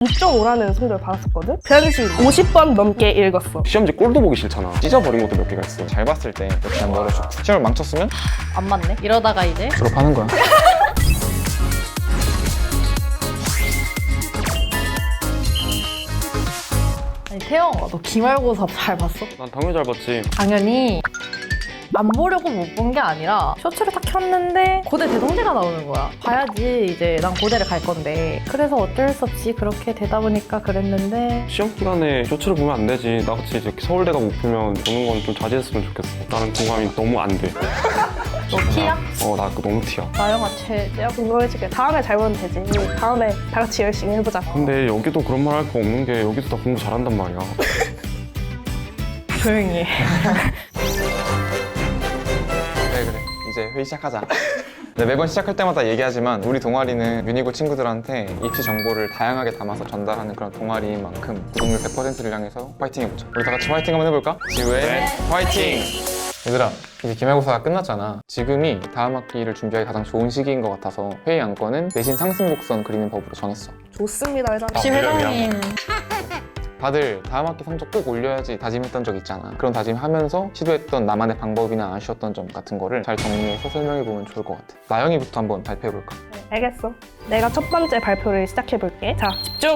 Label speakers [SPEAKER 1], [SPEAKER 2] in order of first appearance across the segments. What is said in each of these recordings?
[SPEAKER 1] 2.5라는 성적을 받았었거든? 변신 50번 넘게 읽었어.
[SPEAKER 2] 시험지 꼴도 보기 싫잖아. 찢어버린 것도 몇 개가 있어.
[SPEAKER 3] 잘 봤을 때 역시 안 멀어졌고 시험을 망쳤으면
[SPEAKER 4] 안 맞네. 이러다가 이제
[SPEAKER 3] 졸업하는 거야.
[SPEAKER 4] 아니 태영아 너 기말고사 잘 봤어?
[SPEAKER 2] 난 당연히 잘 봤지.
[SPEAKER 4] 당연히 안 보려고 못 본 게 아니라 쇼츠를 딱 켰는데 고대 대동제가 나오는 거야. 봐야지 이제 난 고대를 갈 건데 그래서 어쩔 수 없이 그렇게 되다 보니까 그랬는데
[SPEAKER 2] 시험 기간에 쇼츠를 보면 안 되지. 나같이 이제 서울대가 목표면 보는 건 좀 자제했으면 좋겠어. 나는 공감이 너무 안 돼.
[SPEAKER 4] 너 티야?
[SPEAKER 2] 나 그거 너무 티야.
[SPEAKER 4] 나영아 최대야.
[SPEAKER 1] 공부해줄게. 다음에 잘 보면 되지. 우리 다음에 다 같이 열심히 해보자.
[SPEAKER 2] 근데 여기도 그런 말 할 거 없는 게 여기도 다 공부 잘한단 말이야.
[SPEAKER 4] 조용히 해.
[SPEAKER 3] 그래 이제 회의 시작하자. 네, 매번 시작할 때마다 얘기하지만 우리 동아리는 유니고 친구들한테 입시 정보를 다양하게 담아서 전달하는 그런 동아리인 만큼 구독률 100%를 향해서 파이팅 해보자. 우리 다 같이 파이팅 한번 해볼까? 지우의 파이팅! 얘들아 이제 기말고사가 끝났잖아. 지금이 다음 학기를 준비하기 가장 좋은 시기인 것 같아서 회의 안건은 내신 상승 곡선 그리는 법으로 정했어.
[SPEAKER 1] 좋습니다, 회장님.
[SPEAKER 4] 시 회장님
[SPEAKER 3] 다들 다음 학기 성적 꼭 올려야지 다짐했던 적 있잖아. 그런 다짐하면서 시도했던 나만의 방법이나 아쉬웠던 점 같은 거를 잘 정리해서 설명해보면 좋을 것 같아. 나영이부터 한번 발표해볼까?
[SPEAKER 1] 알겠어. 내가 첫 번째 발표를 시작해볼게. 자, 집중!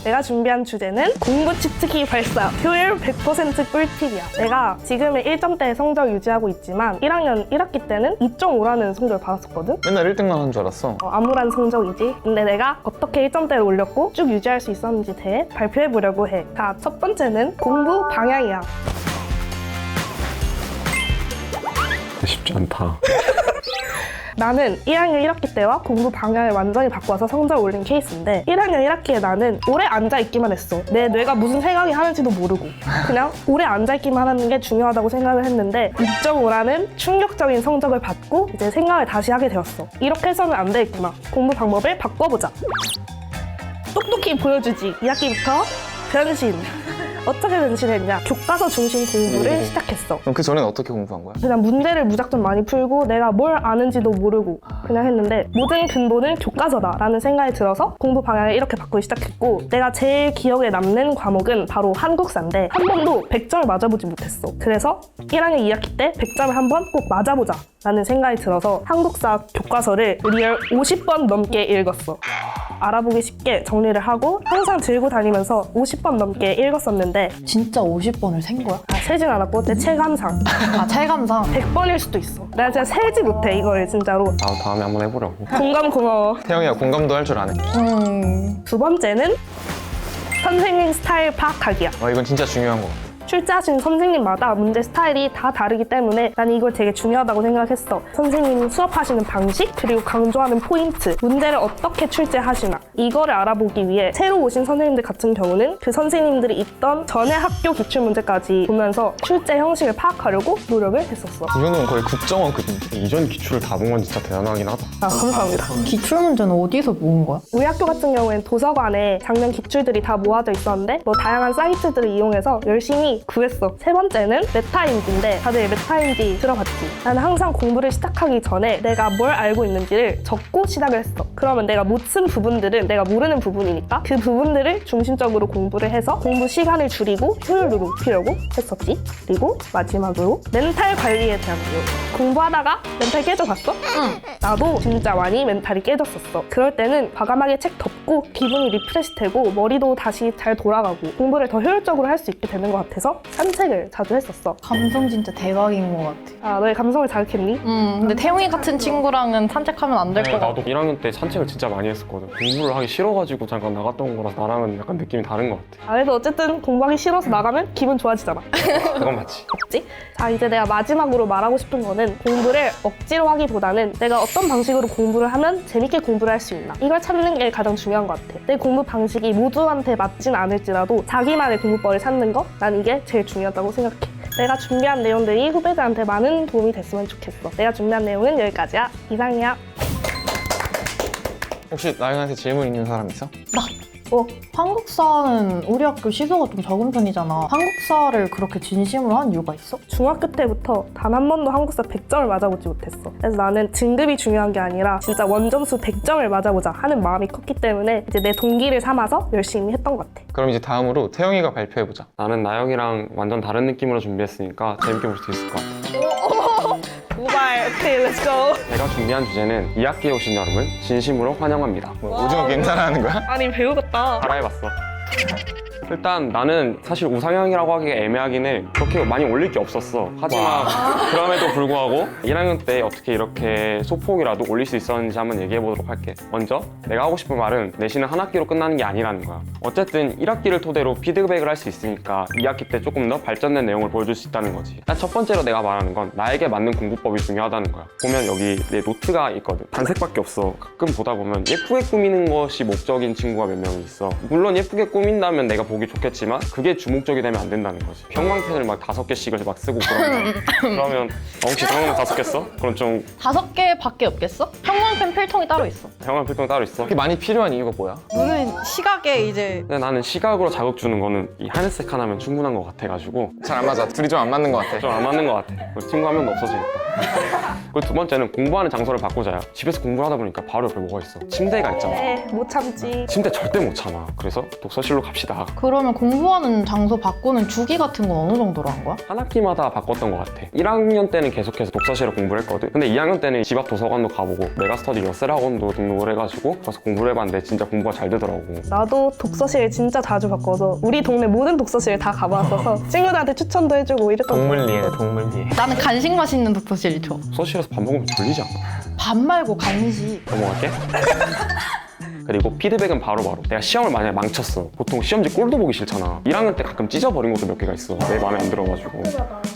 [SPEAKER 1] 내가 준비한 주제는 공부 칙칙이 발사, 효율 100% 꿀팁이야. 내가 지금의 1점대의 성적 유지하고 있지만 1학년 1학기 때는 2.5라는 성적을 받았었거든?
[SPEAKER 3] 맨날 1등만 하는 줄 알았어.
[SPEAKER 1] 암울한 성적이지. 근데 내가 어떻게 1점대를 올렸고 쭉 유지할 수 있었는지 대해 발표해보려고 해. 자, 첫 번째는 공부 방향이야.
[SPEAKER 2] 쉽지 않다.
[SPEAKER 1] 나는 1학년 1학기 때와 공부 방향을 완전히 바꿔서 성적을 올린 케이스인데 1학년 1학기에 나는 오래 앉아있기만 했어. 내 뇌가 무슨 생각이 하는지도 모르고 그냥 오래 앉아있기만 하는 게 중요하다고 생각을 했는데 2.5라는 충격적인 성적을 받고 이제 생각을 다시 하게 되었어. 이렇게 해서는 안 되겠구나. 공부 방법을 바꿔보자. 똑똑히 보여주지. 2학기부터 변신. 어떻게 변신했냐? 교과서 중심 공부를 시작했어.
[SPEAKER 3] 그럼 그 전엔 어떻게 공부한 거야?
[SPEAKER 1] 그냥 문제를 무작정 많이 풀고 내가 뭘 아는지도 모르고 그냥 했는데 모든 근본은 교과서다라는 생각이 들어서 공부 방향을 이렇게 바꾸기 시작했고 내가 제일 기억에 남는 과목은 바로 한국사인데 한 번도 100점을 맞아보지 못했어. 그래서 1학년 2학기 때 100점을 한 번 꼭 맞아보자 라는 생각이 들어서 한국사 교과서를 리얼 50번 넘게 읽었어. 알아보기 쉽게 정리를 하고 항상 들고 다니면서 50번 넘게 읽었었는데
[SPEAKER 4] 진짜 50번을 센 거야?
[SPEAKER 1] 세진 않았고 내 체감상
[SPEAKER 4] 아 체감상
[SPEAKER 1] 100번일 수도 있어. 내가 진짜 세지 못해 이거를 진짜로.
[SPEAKER 2] 다음에 한번 해보려고.
[SPEAKER 1] 공감 고마워.
[SPEAKER 3] 태영이가 공감도 할 줄 아네.
[SPEAKER 1] 두 번째는 선생님 스타일 파악하기야.
[SPEAKER 3] 이건 진짜 중요한 거 같아.
[SPEAKER 1] 출제하신 선생님마다 문제 스타일이 다 다르기 때문에 난 이걸 되게 중요하다고 생각했어. 선생님이 수업하시는 방식, 그리고 강조하는 포인트, 문제를 어떻게 출제하시나 이거를 알아보기 위해 새로 오신 선생님들 같은 경우는 그 선생님들이 있던 전에 학교 기출문제까지 보면서 출제 형식을 파악하려고 노력을 했었어.
[SPEAKER 3] 이 정도면 거의 국정원급인데?
[SPEAKER 2] 이전 기출을 다 본 건 진짜 대단하긴 하다.
[SPEAKER 1] 아, 감사합니다.
[SPEAKER 4] 기출 문제는 어디서 모은 거야?
[SPEAKER 1] 우리 학교 같은 경우에는 도서관에 작년 기출들이 다 모아져 있었는데 뭐 다양한 사이트들을 이용해서 열심히 구했어. 세 번째는 메타인지인데 다들 메타인지 들어봤지? 나는 항상 공부를 시작하기 전에 내가 뭘 알고 있는지를 적고 시작을 했어. 그러면 내가 못 쓴 부분들은 내가 모르는 부분이니까 그 부분들을 중심적으로 공부를 해서 공부 시간을 줄이고 효율도 높이려고 했었지. 그리고 마지막으로 멘탈 관리에 대한 교육. 공부하다가 멘탈 깨져갔어?
[SPEAKER 4] 응.
[SPEAKER 1] 나도 진짜 많이 멘탈이 깨졌었어. 그럴 때는 과감하게 책 덮고 기분이 리프레시 되고 머리도 다시 잘 돌아가고 공부를 더 효율적으로 할 수 있게 되는 것 같아서 산책을 자주 했었어.
[SPEAKER 4] 감성 진짜 대박인 것 같아.
[SPEAKER 1] 아, 너의 감성을 자극했니?
[SPEAKER 4] 근데 태용이 같은 친구랑은 산책하면 안 될 것 같아.
[SPEAKER 2] 나도 1학년 때 산책을 진짜 많이 했었거든. 공부를 하기 싫어가지고 잠깐 나갔던 거라서 나랑은 약간 느낌이 다른 것 같아.
[SPEAKER 1] 아, 그래서 어쨌든 공부하기 싫어서 나가면 기분 좋아지잖아.
[SPEAKER 2] 그건 맞지.
[SPEAKER 1] 없지? 자, 이제 내가 마지막으로 말하고 싶은 거는 공부를 억지로 하기보다는 내가 어떤 방식으로 공부를 하면 재밌게 공부를 할 수 있나 이걸 찾는 게 가장 중요한 것 같아. 내 공부 방식이 모두한테 맞진 않을지라도 자기만의 공부법을 찾는 거? 난 이게 제일 중요하다고 생각해. 내가 준비한 내용들이 후배들한테 많은 도움이 됐으면 좋겠어. 내가 준비한 내용은 여기까지야. 이상이야.
[SPEAKER 3] 혹시 나영이한테 질문 있는 사람 있어?
[SPEAKER 4] 나 한국사는 우리 학교 시소가 좀 적은 편이잖아. 한국사를 그렇게 진심으로 한 이유가 있어?
[SPEAKER 1] 중학교 때부터 단 한 번도 한국사 100점을 맞아보지 못했어. 그래서 나는 등급이 중요한 게 아니라 진짜 원점수 100점을 맞아보자 하는 마음이 컸기 때문에 이제 내 동기를 삼아서 열심히 했던 것 같아.
[SPEAKER 3] 그럼 이제 다음으로 태영이가 발표해보자.
[SPEAKER 2] 나는 나영이랑 완전 다른 느낌으로 준비했으니까 재밌게 볼 수 있을 것 같아.
[SPEAKER 1] 모바일, 오케이, 렛츠고.
[SPEAKER 2] 제가 준비한 주제는 2학기에 오신 여러분 진심으로 환영합니다.
[SPEAKER 3] 뭐 오징어 게임 따라하는 거야?
[SPEAKER 1] 아니, 배우겠다.
[SPEAKER 2] 따라해봤어. 일단 나는 사실 우상향이라고 하기가 애매하긴 해. 그렇게 많이 올릴 게 없었어. 하지만 그럼에도 불구하고 1학년 때 어떻게 이렇게 소폭이라도 올릴 수 있었는지 한번 얘기해보도록 할게. 먼저 내가 하고 싶은 말은 내신은 한 학기로 끝나는 게 아니라는 거야. 어쨌든 1학기를 토대로 피드백을 할 수 있으니까 2학기 때 조금 더 발전된 내용을 보여줄 수 있다는 거지. 일단 첫 번째로 내가 말하는 건 나에게 맞는 공부법이 중요하다는 거야. 보면 여기 내 노트가 있거든. 단색밖에 없어. 가끔 보다 보면 예쁘게 꾸미는 것이 목적인 친구가 몇 명이 있어. 물론 예쁘게 꾸민다면 내가 보기 좋겠지만 그게 주목적이 되면 안 된다는 거지. 형광펜을 막 5개씩을 막 쓰고 그러면 혹시 형광펜 5개 써? 그럼 좀
[SPEAKER 4] 5개밖에 없겠어? 형광펜 필통이 따로 있어.
[SPEAKER 2] 형광 필통 따로 있어?
[SPEAKER 3] 그렇게 많이 필요한 이유가 뭐야?
[SPEAKER 5] 너는 시각에 이제
[SPEAKER 2] 근데 나는 시각으로 자극 주는 거는 이 하늘색 하나면 충분한 것 같아가지고
[SPEAKER 3] 잘 안 맞아. 둘이 좀 안 맞는 것 같아.
[SPEAKER 2] 좀 안 맞는 것 같아. 우리 친구 한 명도 없어지겠다. 그리고 두 번째는 공부하는 장소를 바꾸자야. 집에서 공부를 하다 보니까 바로 옆에 뭐가 있어? 침대가 있잖아.
[SPEAKER 1] 못 참지.
[SPEAKER 2] 침대 절대 못 참아. 그래서 독서실로 갑시다.
[SPEAKER 4] 그러면 공부하는 장소 바꾸는 주기 같은 건 어느 정도로 한 거야?
[SPEAKER 2] 한 학기마다 바꿨던 것 같아. 1학년 때는 계속해서 독서실에 공부를 했거든. 근데 2학년 때는 집 앞 도서관도 가보고 메가스터디 러셀학원도 등록을 해가지고 가서 공부를 해봤는데 진짜 공부가 잘 되더라고.
[SPEAKER 1] 나도 독서실 진짜 자주 바꿔서 우리 동네 모든 독서실 다 가봤어서 친구들한테 추천도 해주고 이랬던 거.
[SPEAKER 3] 동물리에.
[SPEAKER 4] 나는 간식 맛있는 독서실 줘.
[SPEAKER 2] 독서실에서 밥 먹으면 졸리지 않아?
[SPEAKER 4] 밥 말고 간식.
[SPEAKER 2] 넘어갈게. 그리고 피드백은 바로바로. 내가 시험을 만약에 망쳤어. 보통 시험지 꼴도 보기 싫잖아. 1학년 때 가끔 찢어버린 것도 몇 개가 있어. 내 마음에 안 들어가지고.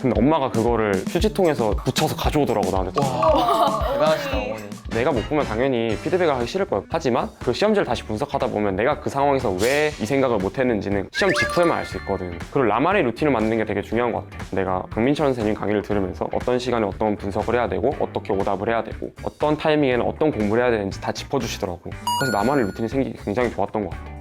[SPEAKER 2] 근데 엄마가 그거를 휴지통에서 붙여서 가져오더라고, 나한테.
[SPEAKER 3] 대단하시다, 어머니.
[SPEAKER 2] 내가 못 보면 당연히 피드백을 하기 싫을 거야. 하지만 그 시험지를 다시 분석하다 보면 내가 그 상황에서 왜 이 생각을 못 했는지는 시험 직후에만 알 수 있거든. 그리고 나만의 루틴을 만드는 게 되게 중요한 것 같아. 내가 강민철 선생님 강의를 들으면서 어떤 시간에 어떤 분석을 해야 되고 어떻게 오답을 해야 되고 어떤 타이밍에는 어떤 공부를 해야 되는지 다 짚어주시더라고. 그래서 나만의 루틴이 생기기 굉장히 좋았던 것 같아.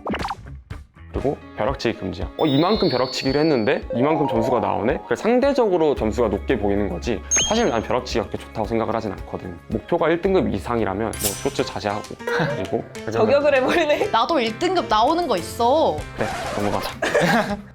[SPEAKER 2] 그리고 벼락치기 금지야. 이만큼 벼락치기를 했는데 이만큼 점수가 나오네? 그래서 상대적으로 점수가 높게 보이는 거지. 사실 난 벼락치기가 그렇게 좋다고 생각을 하진 않거든. 목표가 1등급 이상이라면 뭐 쇼츠 자제하고 그리고
[SPEAKER 1] 저격을 해버리네.
[SPEAKER 4] 나도 1등급 나오는 거 있어.
[SPEAKER 2] 그래 넘어가자.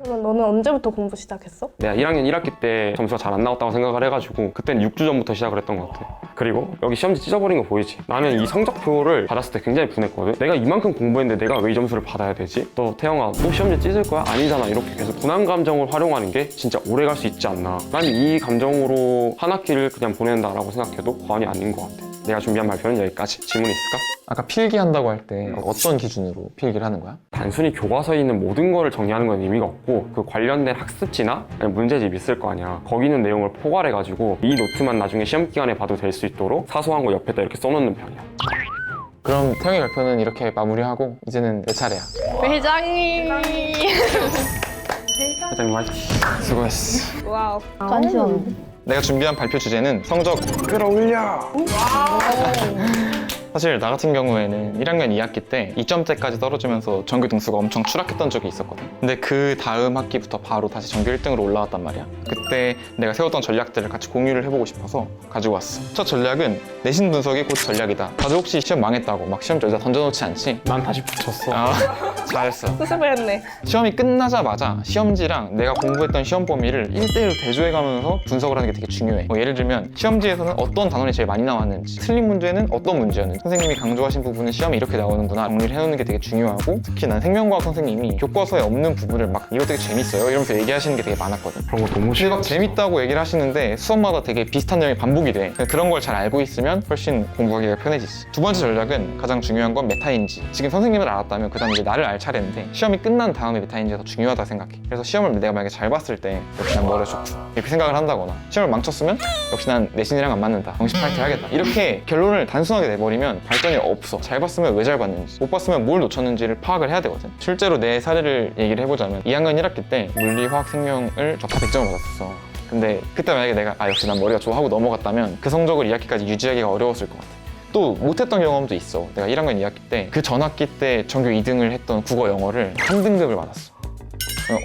[SPEAKER 1] 그러면 너는 언제부터 공부 시작했어?
[SPEAKER 2] 내가 1학년 1학기 때 점수가 잘 안 나왔다고 생각을 해가지고 그땐 6주 전부터 시작을 했던 것 같아. 그리고 여기 시험지 찢어버린 거 보이지? 나는 이 성적표를 받았을 때 굉장히 분했거든. 내가 이만큼 공부했는데 내가 왜 이 점수를 받아야 되지? 또 태영아 또 시험지 찢을 거야? 아니잖아. 이렇게 계속 분한 감정을 활용하는 게 진짜 오래 갈 수 있지 않나. 난 이 감정으로 한 학기를 그냥 보낸다라고 생각해도 과언이 아닌 것 같아. 내가 준비한 발표는 여기까지. 질문 있을까?
[SPEAKER 3] 아까 필기한다고 할 때 어떤 기준으로 필기를 하는 거야?
[SPEAKER 2] 단순히 교과서에 있는 모든 거를 정리하는 건 의미가 없고 그 관련된 학습지나 문제집 있을 거 아니야. 거기 있는 내용을 포괄해가지고 이 노트만 나중에 시험 기간에 봐도 될 수 있도록 사소한 거 옆에다 이렇게 써놓는 편이야.
[SPEAKER 3] 그럼 태영이 발표는 이렇게 마무리하고 이제는 내 차례야.
[SPEAKER 4] 회장님.
[SPEAKER 2] 회장님 화이팅.
[SPEAKER 3] 수고했어.
[SPEAKER 1] 와우.
[SPEAKER 4] 간지나는데?
[SPEAKER 3] 내가 준비한 발표 주제는 성적 끌어올려! 사실 나 같은 경우에는 1학년 2학기 때 2점대까지 떨어지면서 전교 등수가 엄청 추락했던 적이 있었거든. 근데 그 다음 학기부터 바로 다시 전교 1등으로 올라왔단 말이야. 그때 내가 세웠던 전략들을 같이 공유를 해보고 싶어서 가지고 왔어. 첫 전략은 내신 분석이 곧 전략이다. 다들 혹시 시험 망했다고 막 시험 여기다 던져놓지 않지?
[SPEAKER 2] 난 다시 붙였어.
[SPEAKER 3] 잘했어.
[SPEAKER 1] 수습을 했네.
[SPEAKER 3] 시험이 끝나자마자 시험지랑 내가 공부했던 시험 범위를 1대1로 대조해가면서 분석을 하는 게 되게 중요해. 예를 들면 시험지에서는 어떤 단원이 제일 많이 나왔는지, 틀린 문제는 어떤 문제였는지, 선생님이 강조하신 부분은 시험에 이렇게 나오는구나 정리를 해놓는 게 되게 중요하고, 특히 난 생명과학 선생님이 교과서에 없는 부분을 막 이거 되게 재밌어요 이러면서 얘기하시는 게 되게 많았거든.
[SPEAKER 2] 그런 거 너무
[SPEAKER 3] 근데
[SPEAKER 2] 싫어.
[SPEAKER 3] 막 재밌다고 얘기를 하시는데 수업마다 되게 비슷한 내용이 반복이 돼. 그런 걸 잘 알고 있으면 훨씬 공부하기가 편해지지. 두 번째 전략은 가장 중요한 건 메타인지. 지금 선생님을 알았다면 그 다음 이제 나를 알 차례인데 시험이 끝난 다음에 메타인지가 더 중요하다 생각해. 그래서 시험을 내가 만약에 잘 봤을 때 역시 난 머리가 좋고 이렇게 생각을 한다거나, 시험을 망쳤으면 역시 난 내신이랑 안 맞는다, 정신 파이팅 하겠다, 이렇게 결론을 단순하게 내버리면 발전이 없어. 잘 봤으면 왜 잘 봤는지, 못 봤으면 뭘 놓쳤는지를 파악을 해야 되거든. 실제로 내 사례를 얘기를 해보자면 2학년 1학기 때 물리, 화학, 생명을 다 100점을 받았었어. 근데 그때 만약에 내가 역시 난 머리가 좋아 하고 넘어갔다면 그 성적을 2학기까지 유지하기가 어려웠을 것 같아. 또 못했던 경험도 있어. 내가 1학년 2학기 때 그 전학기 때 전교 2등을 했던 국어 영어를 3등급을 받았어.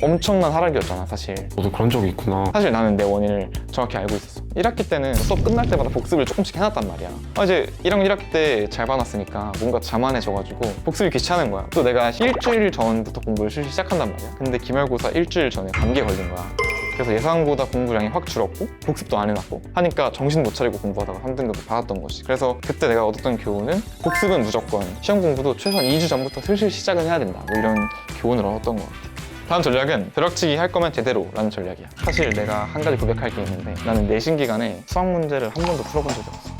[SPEAKER 3] 엄청난 하락이었잖아 사실.
[SPEAKER 2] 너도 그런 적이 있구나.
[SPEAKER 3] 사실 나는 내 원인을 정확히 알고 있었어. 1학기 때는 수업 끝날 때마다 복습을 조금씩 해놨단 말이야. 이제 1학년 1학기 때 잘 봐놨으니까 뭔가 자만해져가지고 복습이 귀찮은 거야. 또 내가 일주일 전부터 공부를 실시 시작한단 말이야. 근데 기말고사 일주일 전에 감기에 걸린 거야. 그래서 예상보다 공부량이 확 줄었고 복습도 안 해놨고 하니까 정신 못 차리고 공부하다가 3등급을 받았던 거지. 그래서 그때 내가 얻었던 교훈은 복습은 무조건 시험 공부도 최소한 2주 전부터 슬슬 시작은 해야 된다. 뭐 이런 교훈을 얻었던 것 같아. 다음 전략은 벼락치기 할 거면 제대로 라는 전략이야. 사실 내가 한 가지 고백할 게 있는데 나는 내신 기간에 수학 문제를 한 번도 풀어본 적이 없어.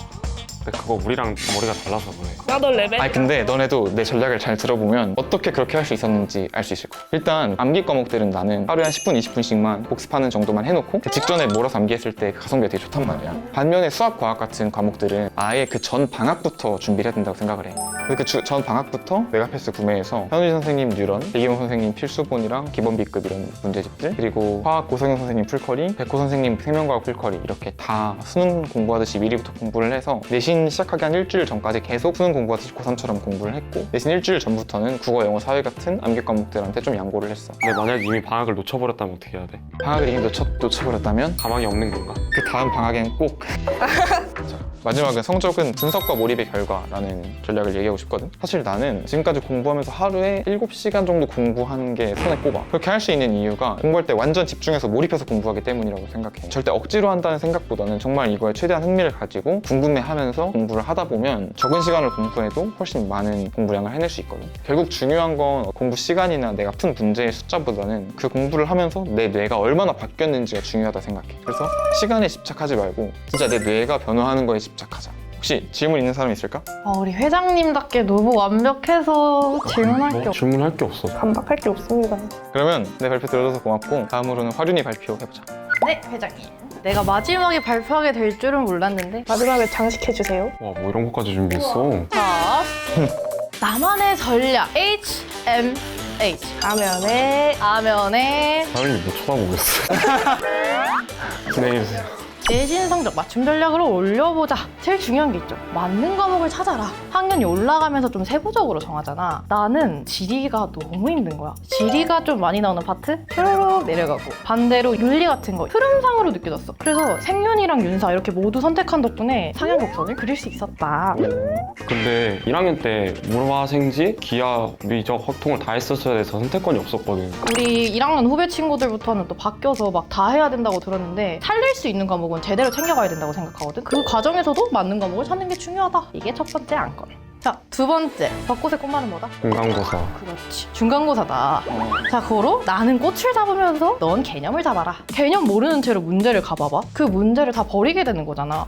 [SPEAKER 2] 근데 그거 우리랑 머리가 달라서 그래.
[SPEAKER 1] 나도 레벨.
[SPEAKER 3] 아니 근데 너네도 내 전략을 잘 들어보면 어떻게 그렇게 할 수 있었는지 알 수 있을 거야. 일단 암기 과목들은 나는 하루에 한 10분, 20분씩만 복습하는 정도만 해놓고 그 직전에 몰아서 암기했을 때 그 가성비가 되게 좋단 말이야. 반면에 수학, 과학 같은 과목들은 아예 그 전 방학부터 준비를 해야 된다고 생각을 해. 그래서 그 전 방학부터 메가패스 구매해서 현우진 선생님 뉴런, 배기범 선생님 필수본이랑 기본 B급 이런 문제집들, 그리고 화학 고성현 선생님 풀커리, 백호 선생님 생명과학 풀커리 이렇게 다 수능 공부하듯이 미리부터 공부를 해서 내신 시작하기 한 일주일 전까지 계속 수능 공부하듯이 고3처럼 공부를 했고 내신 일주일 전부터는 국어, 영어, 사회 같은 암기 과목들한테 좀 양보를 했어.
[SPEAKER 2] 근데 만약 이미 방학을 놓쳐버렸다면 어떻게 해야 돼?
[SPEAKER 3] 방학을 이미 놓쳐버렸다면
[SPEAKER 2] 가망이 없는 건가?
[SPEAKER 3] 그 다음 방학엔 꼭 자, 마지막은 성적은 분석과 몰입의 결과라는 전략을 얘기하고 싶거든. 사실 나는 지금까지 공부하면서 하루에 7시간 정도 공부하는 게 손에 꼽아. 그렇게 할 수 있는 이유가 공부할 때 완전 집중해서 몰입해서 공부하기 때문이라고 생각해. 절대 억지로 한다는 생각보다는 정말 이거에 최대한 흥미를 가지고 궁금해하면서 공부를 하다 보면 적은 시간을 공부해도 훨씬 많은 공부량을 해낼 수 있거든. 결국 중요한 건 공부 시간이나 내가 푼 문제의 숫자보다는 그 공부를 하면서 내 뇌가 얼마나 바뀌었는지가 중요하다 생각해. 그래서 시간에 집착하지 말고 진짜 내 뇌가 변화하는 거에 집착하자. 혹시 질문 있는 사람 있을까?
[SPEAKER 4] 우리 회장님답게 너무 완벽해서 질문할 게 없어.
[SPEAKER 2] 질문할 게 없어.
[SPEAKER 1] 반박할 게 없습니다.
[SPEAKER 3] 그러면 내 발표 들어줘서 고맙고 다음으로는 화륜이 발표해보자.
[SPEAKER 4] 네, 회장님. 내가 마지막에 발표하게 될 줄은 몰랐는데.
[SPEAKER 1] 마지막에 장식해주세요.
[SPEAKER 2] 와, 뭐 이런 것까지 준비했어.
[SPEAKER 4] 자, 나만의 전략 HMH.
[SPEAKER 1] 아면에
[SPEAKER 2] 사장님 못 쳐다보겠어. 진행해주세요.
[SPEAKER 4] 내신 성적 맞춤 전략으로 올려보자. 제일 중요한 게 있죠. 맞는 과목을 찾아라. 학년이 올라가면서 좀 세부적으로 정하잖아. 나는 지리가 너무 힘든 거야. 지리가 좀 많이 나오는 파트 뾰로록 내려가고 반대로 윤리 같은 거 흐름상으로 느껴졌어. 그래서 생윤이랑 윤사 이렇게 모두 선택한 덕분에 상향 곡선을 그릴 수 있었다.
[SPEAKER 2] 근데 1학년 때 문화생지, 기하, 미적, 확통을 다 했었어야 돼서 선택권이 없었거든.
[SPEAKER 4] 우리 1학년 후배 친구들부터는 또 바뀌어서 막 다 해야 된다고 들었는데 살릴 수 있는 과목은 제대로 챙겨가야 된다고 생각하거든. 그 과정에서도 맞는 과목을 찾는 게 중요하다. 이게 첫 번째 안건. 자, 두 번째. 벚꽃의 꽃말은 뭐다?
[SPEAKER 2] 중간고사.
[SPEAKER 4] 그렇지. 중간고사다. 자, 그거로 나는 꽃을 잡으면서 넌 개념을 잡아라. 개념 모르는 채로 문제를 가봐봐. 그 문제를 다 버리게 되는 거잖아.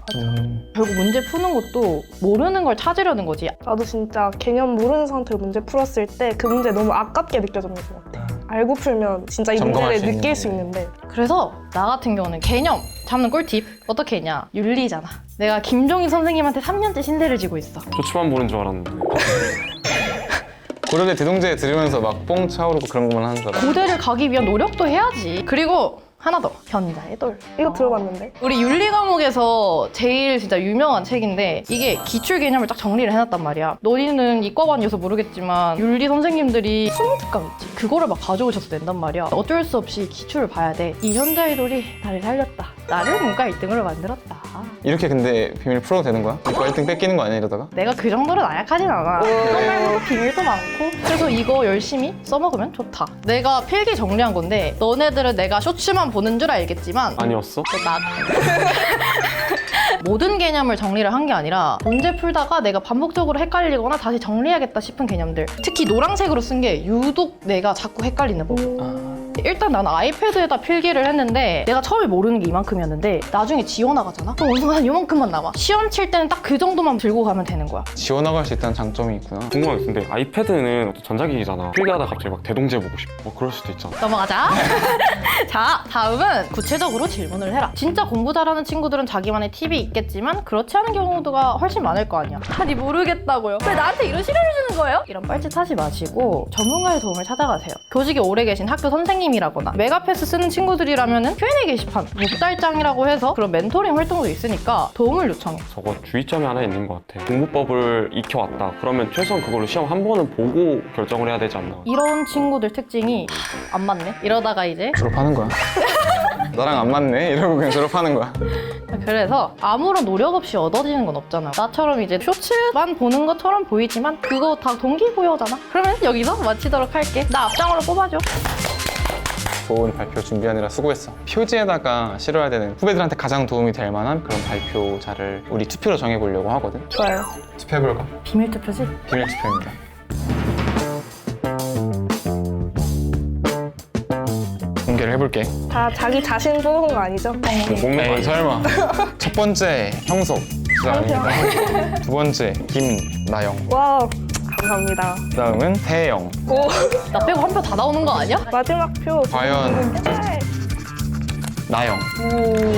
[SPEAKER 4] 결국 문제 푸는 것도 모르는 걸 찾으려는 거지.
[SPEAKER 1] 나도 진짜 개념 모르는 상태로 문제 풀었을 때 그 문제 너무 아깝게 느껴졌는 것 같아. 알고 풀면 진짜 이
[SPEAKER 3] 점검할
[SPEAKER 1] 문제를
[SPEAKER 3] 수 있는
[SPEAKER 1] 느낄 수
[SPEAKER 3] 거네.
[SPEAKER 1] 있는데
[SPEAKER 4] 그래서 나 같은 경우는 개념 잡는 꿀팁 어떻게 했냐? 윤리잖아. 내가 김종인 선생님한테 3년째 신뢰를 지고 있어.
[SPEAKER 2] 조치만 보는 줄 알았는데.
[SPEAKER 3] 고려대 대동제 들으면서 막 뽕 차오르고 그런 것만 하는 줄 알아.
[SPEAKER 4] 고대를 가기 위한 노력도 해야지. 그리고 하나 더. 현자의 돌.
[SPEAKER 1] 이거 들어봤는데
[SPEAKER 4] 우리 윤리 과목에서 제일 진짜 유명한 책인데 이게 기출 개념을 딱 정리를 해놨단 말이야. 너희는 이과반이어서 모르겠지만 윤리 선생님들이 20특강 있지. 그거를 막 가져오셔서 낸단 말이야. 어쩔 수 없이 기출을 봐야 돼. 이 현자의 돌이 나를 살렸다. 나를 문과 1등으로 만들었다.
[SPEAKER 3] 이렇게 근데 비밀 풀어도 되는 거야? 이거 1등 뺏기는 거 아니야 이러다가?
[SPEAKER 4] 내가 그 정도로 나약하진 않아. 그것 말고도 비밀도 많고. 그래서 이거 열심히 써먹으면 좋다. 내가 필기 정리한 건데 너네들은 내가 쇼츠만 보는 줄 알겠지만
[SPEAKER 2] 아니었어?
[SPEAKER 4] 나 모든 개념을 정리를 한 게 아니라 문제 풀다가 내가 반복적으로 헷갈리거나 다시 정리해야겠다 싶은 개념들, 특히 노란색으로 쓴 게 유독 내가 자꾸 헷갈리는 법. 일단 나는 아이패드에다 필기를 했는데 내가 처음에 모르는 게 이만큼이었는데 나중에 지워나가잖아? 그럼 원서가 한 요만큼만 남아. 시험 칠 때는 딱 그 정도만 들고 가면 되는 거야.
[SPEAKER 3] 지워나갈 수 있다는 장점이 있구나.
[SPEAKER 2] 궁금한 게 있는데 아이패드는 어떤 전자기기잖아. 필기하다 갑자기 막 대동제 보고 싶어. 뭐 그럴 수도 있잖아.
[SPEAKER 4] 넘어가자. 자, 다음은 구체적으로 질문을 해라. 진짜 공부 잘하는 친구들은 자기만의 팁이 있겠지만 그렇지 않은 경우가 훨씬 많을 거 아니야. 아니 모르겠다고요? 왜 나한테 이런 시련을 주는 거예요? 이런 뻘짓하지 마시고 전문가의 도움을 찾아가세요. 교직에 오래 계신 학교 선생님 선생님이라거나 메가패스 쓰는 친구들이라면은 Q&A 게시판, 목달장이라고 해서 그런 멘토링 활동도 있으니까 도움을 요청해.
[SPEAKER 2] 저거 주의점이 하나 있는 것 같아. 공부법을 익혀왔다. 그러면 최소한 그걸로 시험 한 번은 보고 결정을 해야 되지 않나.
[SPEAKER 4] 이런 친구들 특징이 안 맞네. 이러다가 이제
[SPEAKER 3] 졸업하는 거야. 나랑 안 맞네 이러고 그냥 졸업하는 거야.
[SPEAKER 4] 그래서 아무런 노력 없이 얻어지는 건 없잖아. 나처럼 이제 쇼츠만 보는 것처럼 보이지만 그거 다 동기부여잖아. 그러면 여기서 마치도록 할게. 나 앞장으로 뽑아줘.
[SPEAKER 3] 좋은 발표 준비하느라 수고했어. 표지에다가 실어야 되는 후배들한테 가장 도움이 될 만한 그런 발표자를 우리 투표로 정해보려고 하거든.
[SPEAKER 1] 좋아요.
[SPEAKER 3] 투표해볼까?
[SPEAKER 4] 비밀 투표지?
[SPEAKER 3] 비밀 투표입니다. 공개를 해볼게.
[SPEAKER 1] 다 자기 자신 뽑은 거 아니죠?
[SPEAKER 2] 먹는 거
[SPEAKER 3] 에이
[SPEAKER 2] 아니야?
[SPEAKER 3] 설마. 첫 번째 형석. 두 번째 김나영.
[SPEAKER 1] 와, 감사합니다.
[SPEAKER 3] 다음은 태영.
[SPEAKER 1] 오,
[SPEAKER 4] 나 빼고 한 표 다 나오는 거 아니야?
[SPEAKER 1] 마지막 표.
[SPEAKER 3] 과연 나영.